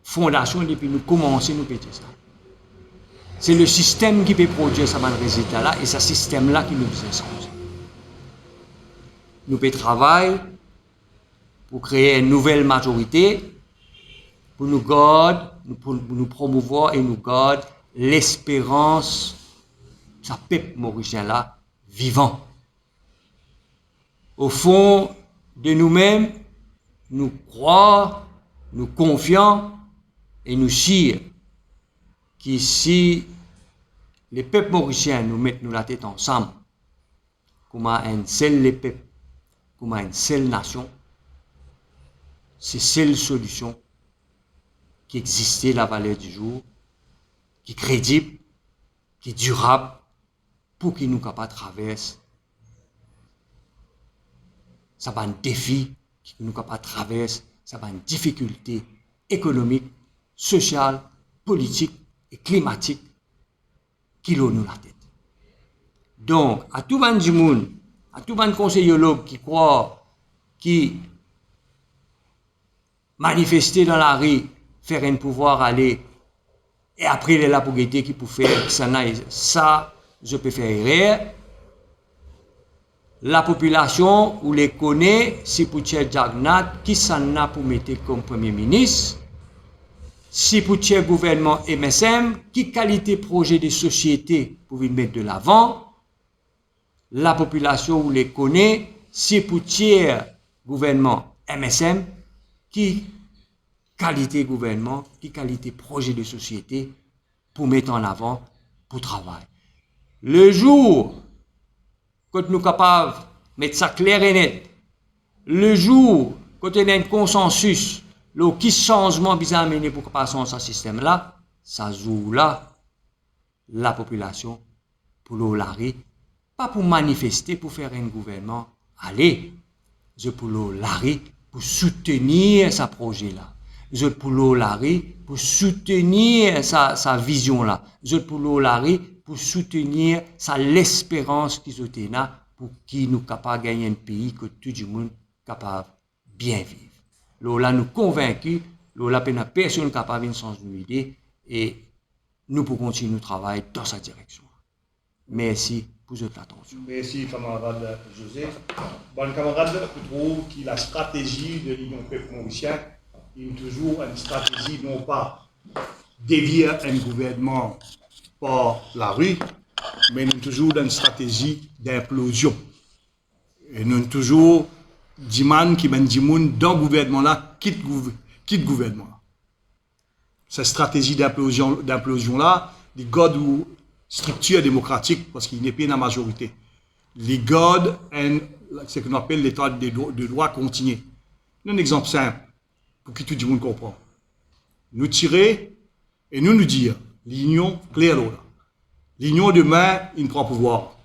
Speaker 3: fondations, depuis nous commencer, nous pouvons dire ça. C'est le système qui peut produire ce résultat-là et ce système-là qui nous besoin changer. Nous pouvons travailler pour créer une nouvelle majorité, pour nous garder, pour nous promouvoir et nous garder l'espérance de ce peuple mauricien-là vivant. Au fond de nous-mêmes, nous croyons, nous confions et nous sûrs que si les peuples mauriciens nous mettent la tête ensemble, comme un seul peuple, comme une seule nation, c'est seule solution qui existait la valeur du jour, qui est crédible, qui est durable, pour qu'il nous capable de traverser. Ça va un défi qui nous capable de traverser, ça va une difficulté économique, sociale, politique et climatique qui l'ont nous la tête. Donc, à tout le monde, à tout le conseillologue qui croit, qui manifester dans la rue, faire un pouvoir aller, et après il est là pour guetter qui peut faire ça, je peux faire rire. La population, ou les connaît, si pour Tchè Jagnat, qui s'en a pour mettre comme Premier ministre, si pour Tchè gouvernement MSM, qui qualité projet de société pour mettre de l'avant, la population, ou les connaît, si pour Tchè gouvernement MSM, qui qualité gouvernement, qui qualité projet de société pour mettre en avant, pour travailler. Le jour quand nous sommes capables de mettre ça clair et net, le jour quand on a un consensus Le qui changement bizarre amené pour passer dans ce système-là, ça joue là la population pour l'olari, pas pour manifester, pour faire un gouvernement. Allez, je pour l'olari, pour soutenir ce projet-là. Je pour l'olari, pour soutenir sa vision-là. Je pour l'olari, pour soutenir l'espérance qu'ils ont là, pour qui nous capable de gagner un pays que tout le monde est capable de bien vivre. Lola nous convaincus, Lola n'a personne capable de changer d'idée et nous pouvons continuer notre travail dans cette direction. Merci pour votre attention.
Speaker 1: Merci, camarade Joseph. Bon, camarade, je trouve que la stratégie de l'Union peuple mauricien est toujours une stratégie non pas dévier un gouvernement par la rue, mais nous toujours dans une stratégie d'implosion. Et nous toujours demandons qui mène du monde dans le gouvernement là quitte gouvernement. Cette stratégie d'implosion là, les gardes ou structure démocratique parce qu'il n'est pas dans la majorité. Les gardes ce qu'on appelle l'état de droit continu. Un exemple simple pour que tout le monde comprenne. Nous tirer et nous dire l'union claire là. L'union demain, il prend pouvoir.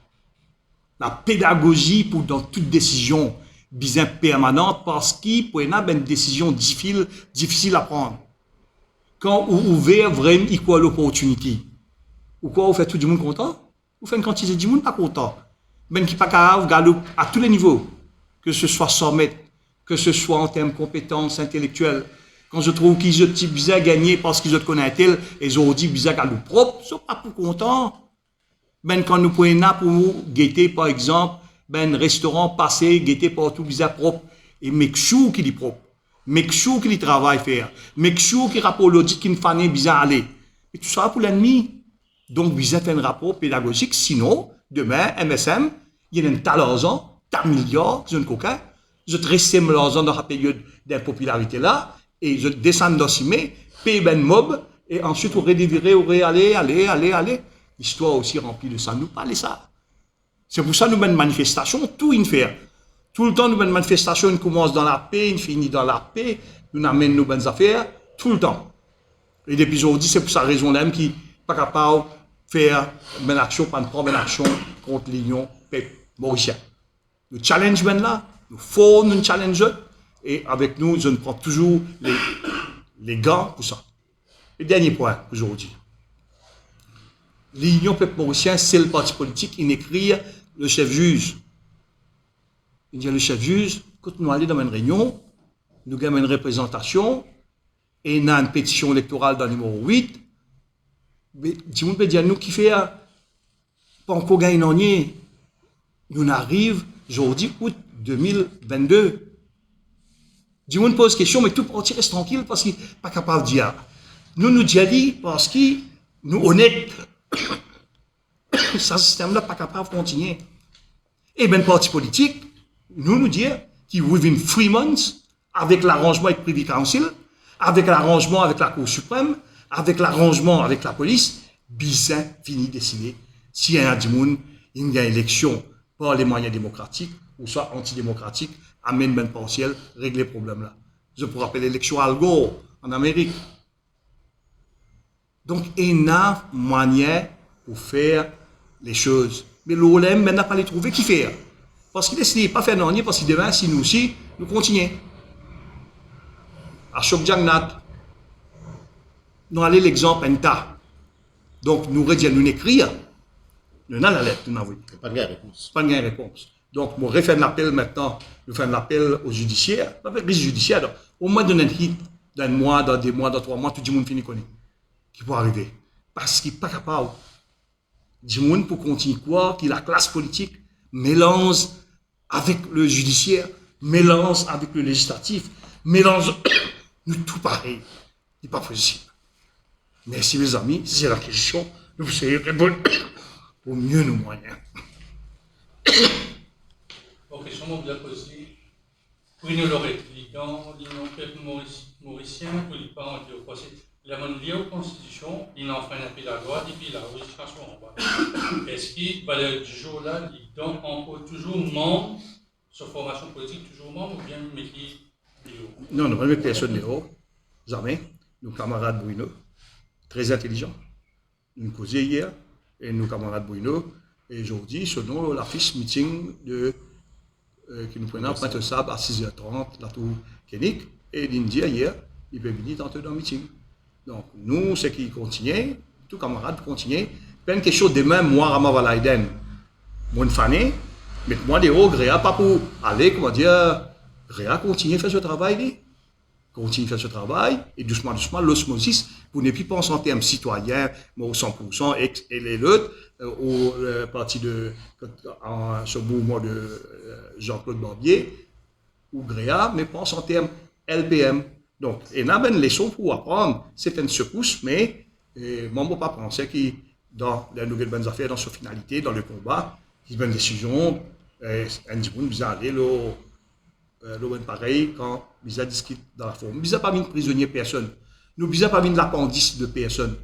Speaker 1: La pédagogie pour dans toute décision bien permanente parce qu'il peut y avoir une décision difficile à prendre. Quand vous ouvrez vraiment equal opportunity, ou quoi, vous faites tout le monde content, vous faites une quantité de monde pas content. Même qui pas capable à tous les niveaux, que ce soit sommet, que ce soit en termes de compétences intellectuelles. Quand je trouve qu'ils ont bizarre gagné parce qu'ils ont connaissent tel, et ils ont dit bizarre qu'à nous propre, ils sont pas pour contents. Ben quand nous prenons pour guetter par exemple, ben restaurant passé, guetter partout bizarre propre, et make sure qu'il est propre, make sure qu'il travaille faire, make sure qu'il rapport l'audit qu'il fallait bizarre aller. Et tout ça pour l'ennemi. Donc, vous avez un rapport pédagogique. Sinon, demain, MSM, il y a un tas d'argent, tas de milliards, je ne coquin. Je reste l'argent dans la période d'impopularité là, et je descends dans le paye ben mob, et ensuite, on redévirer, on aller. L'histoire aussi remplie de ça. Nous parlons ça. C'est pour ça que nous avons une manifestation, tout une faire. Tout le temps, nous avons une manifestation, on commence dans la paix, on finit dans la paix, nous amènent nos bonnes affaires, tout le temps. Et depuis aujourd'hui, c'est pour sa raison là qui pas capable de faire une action, pas de prendre une action contre l'Union peuple mauricien. Le challenge là, nous faut nous challenger et avec nous, je prends toujours les gants pour ça. Le dernier point aujourd'hui. L'Union peuple mauricien, c'est le parti politique, il écrit le chef juge. Il dit le chef juge, quand nous allons dans une réunion, nous avons une représentation et on a une pétition électorale dans le numéro 8. Mais si on peut dire nous qui fait pas encore gagné, nous arrive aujourd'hui août 2022. Si on pose question, mais tout parti reste tranquille parce qu'il n'est pas capable de dire. Nous dit parce qu'il nous honnête. Ce système-là n'est pas capable de continuer. Et bien, le parti politique, nous dire qu'il within 3 months, avec l'arrangement avec le Privy Council, avec l'arrangement avec la Cour suprême, avec l'arrangement avec la police, bien fini décider s'il y a un monde, il y a une élection par les moyens démocratiques ou soit antidémocratiques, amène ben partiel, régler le problème là. Je pourrais rappeler l'élection Al Gore en Amérique. Donc, il y a moyen pour faire les choses. Mais l'OLM, maintenant, pas les trouver qui faire. Parce qu'il décide pas faire non, parce que demain, si nous aussi, nous continuons. À Chok Jagnat, nous allons l'exemple un tas. Donc, nous redisons, nous écrire, nous avons la lettre, nous avons.
Speaker 2: Pas de réponse.
Speaker 1: Pas de réponse. Donc, nous refait un appel maintenant, nous faisons un appel au judiciaire, pas avec les judiciaires, donc, au moins d'un hit, d'un mois, dans 2 mois, dans 3 mois, tout le monde finit connaît. Qui peut arriver. Parce qu'il n'est pas capable. Du monde pour continuer quoi, que la classe politique mélange avec le judiciaire, mélange avec le législatif, mélange nous tout pareil. Ce n'est pas possible. Merci mes amis, c'est la question. Nous essayons de répondre au mieux nos moyens.
Speaker 4: Bon, question moi, vous la poser. Pour nous l'aurait dit dans l'Union peuple mauricien, pour les parents du procès. Il a lié aux constitutions, il en fait un peu la loi, et puis la législation en bas. Est-ce qu'il va le jour là, il donne encore toujours membre, sur formation politique, toujours membre, ou bien mais qui
Speaker 1: Non, nous ne personne dehors. Jamais. Nos camarades Bruno, très intelligents. Nous causions hier, et nos camarades Bruno, et aujourd'hui, selon l'affiche meeting qui nous prenait en pointe sable à 6h30, la tour Kénique, et l'Indien hier, il peut venir tenter dans le meeting. Donc, nous, c'est qui continue, tous camarades continuent. Plein quelque chose de même, moi, Rama Valaiden, mon fané, mais moi, des hauts, Gréa, pas pour aller, comment dire, Gréa continue à faire ce travail, continue à faire ce travail, et doucement, doucement, l'osmosis, pour ne plus penser en termes citoyens, moi, au 100%, et les autres, au parti de, ce mouvement de Jean-Claude Barbier, ou Gréa, mais pense en termes LPM. Donc, il y a une leçon pour apprendre, c'est une secousse, mais moi, je ne peux pas penser que dans les nouvelles bonnes affaires, dans sa finalité, dans le combat, il y a une décision, un petit peu, nous allons le pareil quand nous discuté dans la forme. Nous n'avons pas mis de prisonnier personne. Nous n'avons pas mis de l'appendice de personne.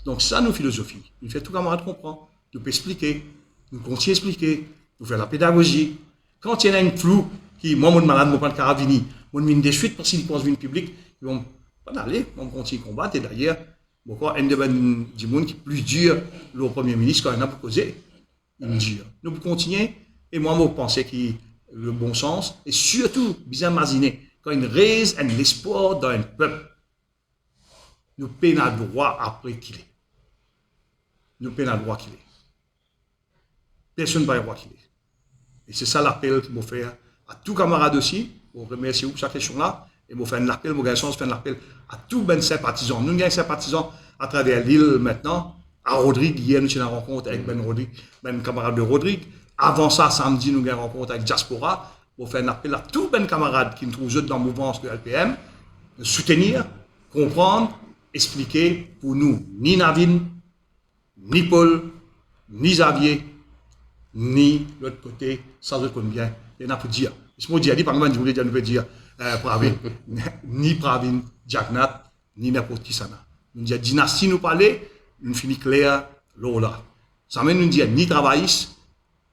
Speaker 1: Donc, ça, nos philosophies. Nous fait tout camarade comprendre. Nous pouvons expliquer. Nous continuons à expliquer. Nous faisons la pédagogie. Quand il y a une flou, qui, moi, mon malade, mon pas de caravini, mon mine des suites, parce qu'ils pensent une public, ils vont pas aller, ils vont continuer à combattre. Et d'ailleurs, beaucoup, un des gens qui est plus dur, le Premier ministre, quand il a pour causer, il me dit. Nous pouvons continuer. Et moi, je pense que le bon sens, et surtout, bien imaginer, quand il raise un espoir dans un peuple, nous payons le droit après qu'il est. Nous payons le droit qu'il est. Personne ne va le droit qu'il est. Et c'est ça l'appel qu'il faut faire à tous camarades aussi. Je vous remercie pour cette question-là. Et je faire un appel, je faire un appel à tous les sympathisants. Nous avons des sympathisants à travers l'île maintenant. À Rodrigue, hier, nous avons une rencontre avec Ben camarade de Rodrigue. Avant ça, samedi, nous avons une rencontre avec Diaspora. Pour faire un appel à tous les camarades qui nous trouvent dans la mouvance de LPM, de soutenir, comprendre, expliquer pour nous, ni Navin, ni Paul, ni Xavier, ni l'autre côté, sans autre bien. Il y en a pour dire. Je me dis, par exemple, je voulais dire, nous pouvons dire Pravin, ni Pravin, Jagnat, ni n'importe qui ça. Nous disons, dynastie nous parler, nous finit clair, là. Ça ne nous dit ni travaillistes,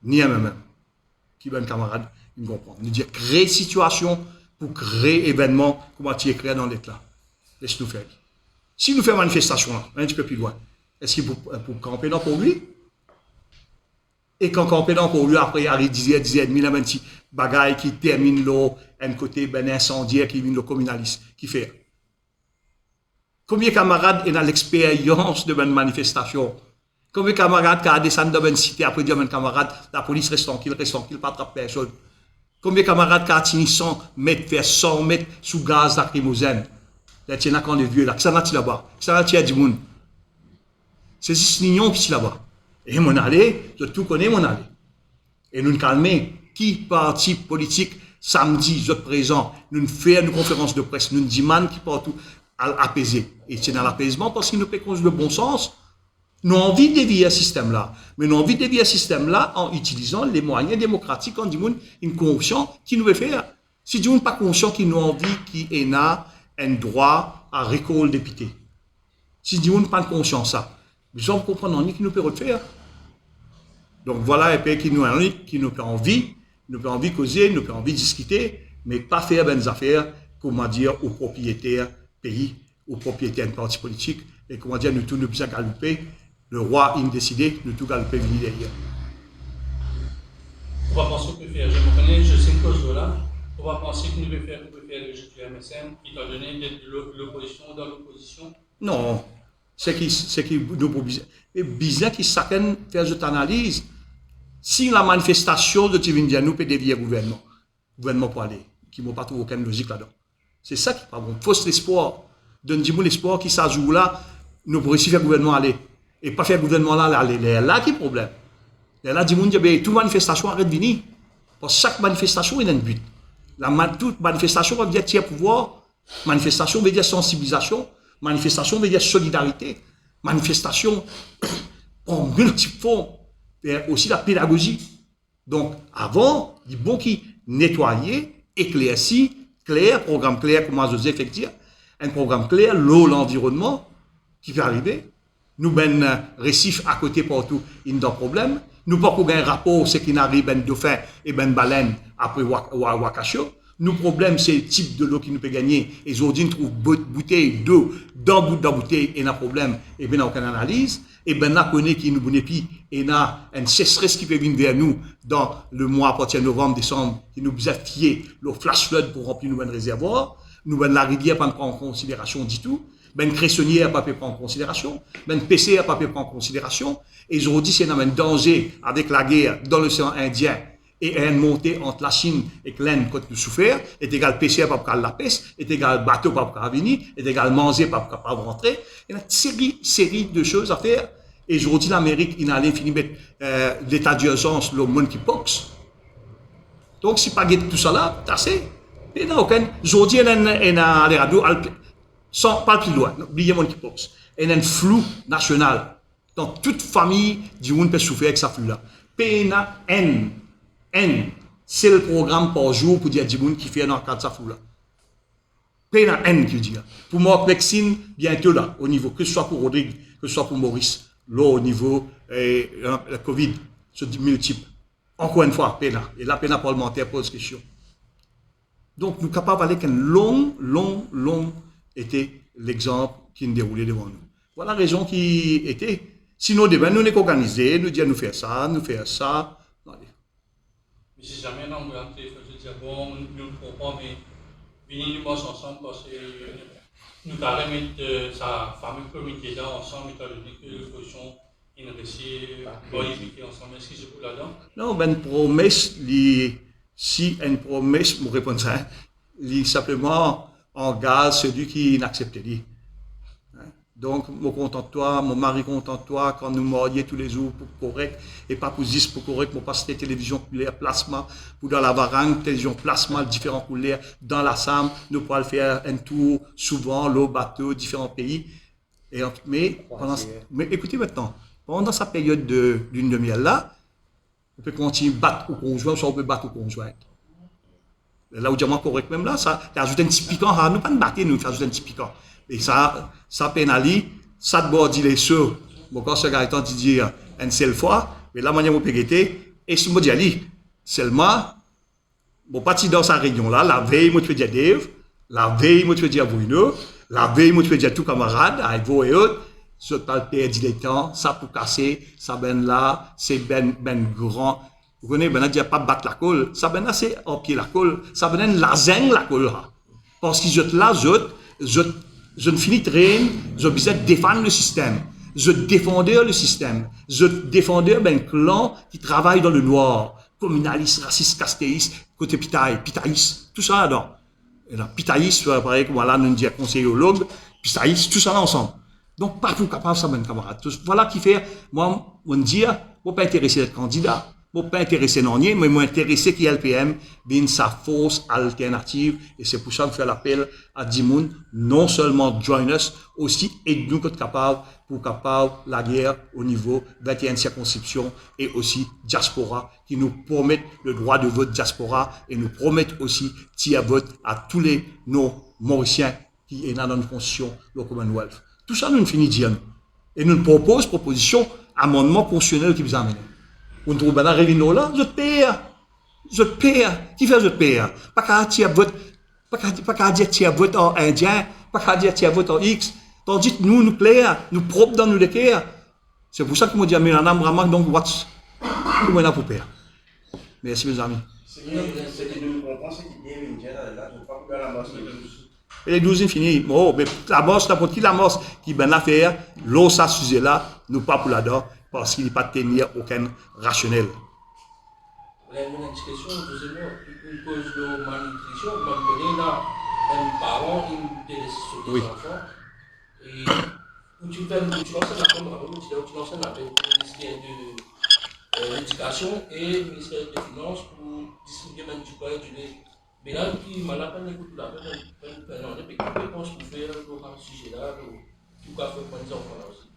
Speaker 1: ni MMM. Qui est un camarade, il comprend. Nous disons, créer situation pour créer événement, comment tu écris dans l'état. Laisse-nous faire. Si nous faisons manifestation, un petit peu plus loin, est-ce qu'il faut camper dans pour lui? Et quand camper dans pour lui, après, il arrive 10h30, il y a un petit bagaille qui termine l'eau, un côté ben incendiaire qui vient le communaliste, qui fait. Combien de camarades ont l'expérience de une manifestation? Combien de camarades qui ont descendu dans une cité après dire un camarade, la police reste tranquille, pas attrape personne? Combien de camarades qui ont tenu 100 mètres, faire 100 mètres sous gaz lacrymogène? Là, tu as quand les vieux là, qui s'en a-t-il là-bas? Qui s'en a-t-il du monde? C'est juste mignon qui est là-bas. Et mon allée, je tout connais mon allée. Et nous nous calmer, qui parti politique, samedi, je présent, nous faisons une conférence de presse, nous demandons qui partout à apaiser. Et c'est dans l'apaisement parce qu'il nous fait cause de bon sens. Nous avons envie de dévier ce système-là. Mais nous avons envie de dévier ce système-là en utilisant les moyens démocratiques, en disant une conscience qui nous veut faire. Si nous n'avons pas conscience qu'il nous a envie qu'il a un droit à récolte député. Si nous n'avons pas de conscience ça, nous allons comprendre qui nous peut faire. Donc voilà un pays qui nous a envie de causer, nous peut envie de discuter, mais pas faire des affaires, comment dire, aux propriétaires pays, aux propriétaires de partis politiques, et comment dire, nous tous nous bien galoper, le roi il décidé, nous tous galoper venir derrière.
Speaker 4: On va penser qu'on peut faire, je me connais, je sais une cause de là, on va penser qu'on peut faire le jeu du MSM, étant donné l'opposition dans l'opposition.
Speaker 1: Non, c'est qui nous bizarre qui chacun fait cette analyse. Si la manifestation de Tivindia nous peut dévier le gouvernement pour aller, qui n'a pas trouvé aucune logique là-dedans. C'est ça qui est pas bon. Fausse l'espoir. Donne-moi l'espoir qui s'ajoute là, nous pourrions faire le gouvernement aller. Et pas faire le gouvernement là aller. C'est là qui est le problème. Et là, dis-moi, toute manifestation arrête de venir. Parce que chaque manifestation, il a un but. Toute manifestation veut dire tiers pouvoir. Manifestation veut dire sensibilisation. Manifestation veut dire solidarité. Manifestation, en multiforme. Et aussi la pédagogie. Donc, avant, il est bon qui nettoyer, éclaircir, clair, programme clair, comment Joseph dire, un programme clair, l'eau, l'environnement, qui peut arriver. Nous, ben, récif à côté partout, il y a un problème. Nous, pas qu'on ait un rapport, c'est qu'il arrive, ben, dauphin et ben, baleine après Wakasho. Nos problèmes, c'est le type de l'eau qui nous peut gagner. Et aujourd'hui, nous trouvons bouteille d'eau dans la bouteille et un problème. Et bien, on a aucune analyse. Et bien, on connaît qui nous bonne puis et on a une sécheresse qui peut venir vers nous dans le mois à partir de novembre, décembre, qui nous a fié le flash flood pour remplir nos réservoirs. Nous, la rivière, pas prendre en considération du tout. Ben, cressonnière, pas prendre en considération. Ben, PC, pas prendre en considération. Et aujourd'hui, c'est un danger avec la guerre dans l'océan Indien et une montée entre la Chine et l'Inde quand nous souffrons, est égal PCR pas pour la peste, est égal bateau pas pour venir, est égal manger pas pour rentrer. Il y a une série de choses à faire. Et aujourd'hui, l'Amérique, il a allé finir mettre l'état d'urgence, le monkeypox. Donc, si pas tout ça là, t'as assez. Et non, aujourd'hui, il y a les radios, sans pas plus loin, oubliez monkeypox. Il y a un flou national. Dans toute famille, du monde peut souffrir avec sa flou-là. PNN, c'est le programme par jour pour dire du monde qui fait dans le cadre de sa flou-là. PNN, qui dit. Pour moi, vaccine, bientôt là, au niveau, que ce soit pour Rodrigue, que ce soit pour Maurice, là, au niveau la COVID, ce multiple. Encore une fois, PNA. Et la PNA parlementaire pose question. Donc, nous sommes capables d'aller qu'un long était l'exemple qui nous déroulait devant nous. Voilà la raison qui était. Sinon, demain, nous sommes organisés, nous disons nous faire ça.
Speaker 4: Mais si jamais on a un téléphone, je dis bon, nous ne pouvons pas, mais venez nous ensemble parce que nous allons mettre sa famille comité là ensemble, et nous dit que le cochon, il ne réussit pas à ensemble. Est-ce que c'est pour là-dedans?
Speaker 1: Non, ben, promesse, si une promesse, me répond ça, simplement engage celui qui n'accepte pas. Donc, moi content de toi, mon mari content de toi, quand nous morions tous les jours pour correct, et pas pour 10 pour correct, moi passe des télévisions couleurs plasma, pour dans la varangue, télévision plasma, différentes couleurs, dans la SAM, nous pourrons faire un tour, souvent, l'eau, bateau, différents pays. Mais écoutez maintenant, pendant sa période de lune de miel là, on peut continuer à battre au conjoint, soit on peut battre au conjoint. Là où diamant correct même là, ça ajoute un petit piquant, nous pas nous battre, nous ajoute un petit piquant. Et ça pénalise, ça te bordit les sous. Bon, quand ce gars est dit une seule fois, mais la manière dont on peut et ce mot dit, seulement, bon, parti dans sa réunion là, la veille, moi, tu peux dire Dave, la veille, moi, tu peux dire Bruno, la veille, moi, tu peux dire tout camarade, avec vous et autres, je ne pas perdre du temps, ça pour casser, ça ben là, c'est ben grand. Vous connaissez, ben là, il pas battre la colle, ça ben là, c'est en pied la colle, ça ben là, la colle là. Parce que je ne finis de rien, je besoin de défendre le système. Je défendais le système. Je défendais un clan qui travaille dans le noir. Communaliste, raciste, castéiste, côté pitaïste, tout ça là-dedans. Pitaïste, pareil, comme là, nous dit conseillologue, pitaïste, tout ça là ensemble. Donc, pas pour capable, ça, mes camarades. Voilà qui fait, moi, on dit, moi, pas intéressé d'être candidat. Moi, pas intéressé non rien, mais moi, intéressé qui est LPM, bien sa force alternative. Et c'est pour ça que je fais l'appel à Dimoun, non seulement join us, aussi aide-nous être capable, pour capable la guerre au niveau 21e circonscription et aussi diaspora, qui nous promettent le droit de vote diaspora et nous promettent aussi tiers vote à tous les non-mauriciens qui sont dans notre constitution, le Commonwealth. Tout ça, nous finissons de dire. Et nous proposons proposition, amendement constitutionnel qui vous amène. On trouve dans la réunion là, je perds. Qui fait je perds? Pas qu'à dire vote, pas qu'à dire tiers vote en indien, pas qu'à dire tiers vote en X. Tandis que nous, nucléaires, nous propres dans nous l'équerre. C'est pour ça que moi dis, mais on a vraiment donc what's, comment on a pour perdre. Merci mes amis.
Speaker 2: C'est que nous comprenons qui est indien là, je ne pas pouvoir la masse.
Speaker 1: Et les 12 finis. Oh, mais la morse, n'importe qui la morse qui ben l'affaire, l'eau, ça, sujet là, nous pas pour là-dedans, parce qu'il n'y a pas de tenir aucun rationnel.
Speaker 5: Il y a une discussion, deuxièmement, une cause de malnutrition, comme on connaît là, un parent, il délaisse sur des enfants, et où tu lances un appel, tu lances un appel au ministère de l'Éducation et le ministère des Finances pour distribuer même du pain et du lait. Mais là, qui m'a pas écouté la peine, mais quelle réponse pour faire dans ce sujet-là, tout cas, faire prendre des enfants là aussi.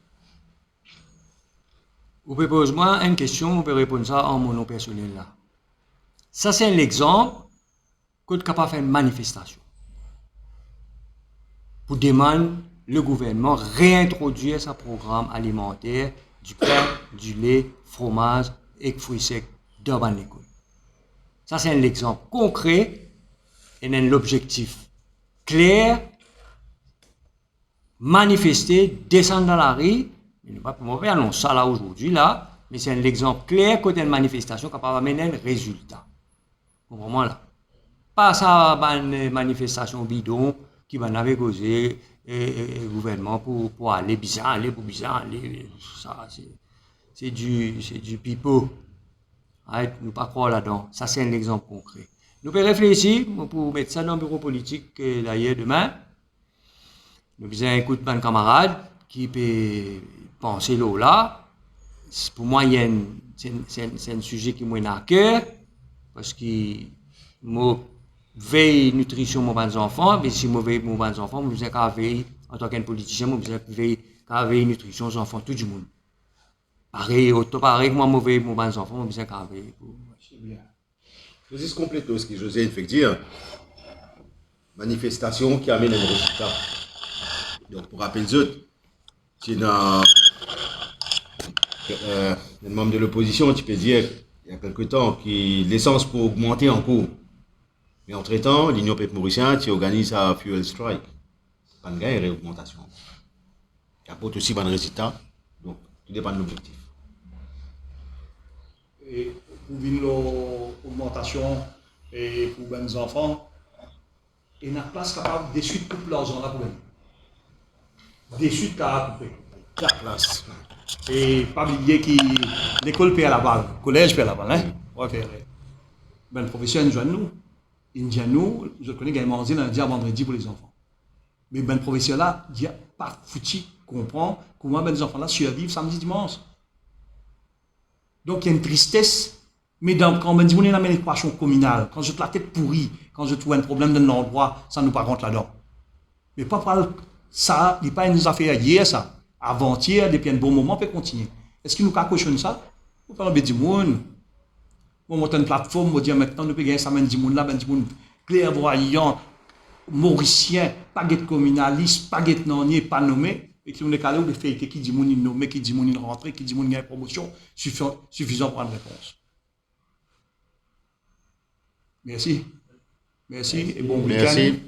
Speaker 3: Vous pouvez poser moi une question, vous pouvez répondre ça en mon nom personnel là. Ça, c'est un exemple que vous êtes capable de faire une manifestation pour demander le gouvernement réintroduire sa programme alimentaire du pain, du lait, fromage et fruits secs dans l'école. Ça, c'est un exemple concret et l'objectif clair, manifester, descendre dans la rue. Je ne vais pas annoncer ça là aujourd'hui, là, mais c'est un exemple clair côté une manifestation capable d'amener un résultat. Au moment là. Pas ça, une manifestation bidon qui va naviguer causé le gouvernement pour aller bizarre, aller pour bizarre, aller. Ça, c'est du pipeau. Arrête, nous ne pas croire là-dedans. Ça, c'est un exemple concret. Nous pouvons réfléchir pour mettre ça dans le bureau politique d'ailleurs demain. Nous faisons écouter un camarade qui peut penser là. Pour moi, c'est un sujet qui me à cœur parce que je veille nutrition de mes enfants, mais si je veille mes enfants, je besoin veiller en tant qu'un politicien, je besoin veiller nutrition des enfants, tout le monde. Pareil que moi, je veille mes enfants, je besoin veiller.
Speaker 2: C'est bien. Juste compléter ce que José fait dire. Manifestation qui amène un résultat. Donc, pour rappeler les autres, si un membre de l'opposition, tu peux dire, il y a quelque temps, que l'essence peut augmenter en cours. Mais entre-temps, l'Union peuple mauricien, tu organises un fuel strike. Pas de gain et augmentation. Il apporte aussi bon résultat. Donc, tout dépend de l'objectif.
Speaker 1: Et pour une augmentation et pour les enfants, il y a une place capable de suite couper l'argent là pour eux. Des suites capable de couper.
Speaker 2: La place.
Speaker 1: Et pas oublier que l'école paie à la balle, le collège paie à la balle. Hein? On va faire. Ben, le professeur nous, je connais également lundi à vendredi pour les enfants. Mais ben, le professeur là, il a pas foutu, comprend comment ben, les enfants là survivent samedi, dimanche. Donc il y a une tristesse, mais quand ben, on est dans l'équation communale, quand je trouve la tête pourrie, quand je trouve un problème dans l'endroit, ça nous pas compte là-dedans. Mais pas par ça, il n'y a pas une affaire hier, ça. Avant-hier, depuis un bon moment, on peut continuer. Est-ce qu'il nous a cochonné ça? On peut faire un monde. On monte une plateforme, on dit maintenant, nous pouvons gagner ça, du monde là, du monde clairvoyant, mauricien, pas de communaliste, pas de non pas nommé, et qui nous est calé ou de fait qui dit monde nommé, qui dit monde rentré, qui dit monde gagne promotion, suffisant pour une réponse. Merci. Merci et bon week-end.
Speaker 2: Merci.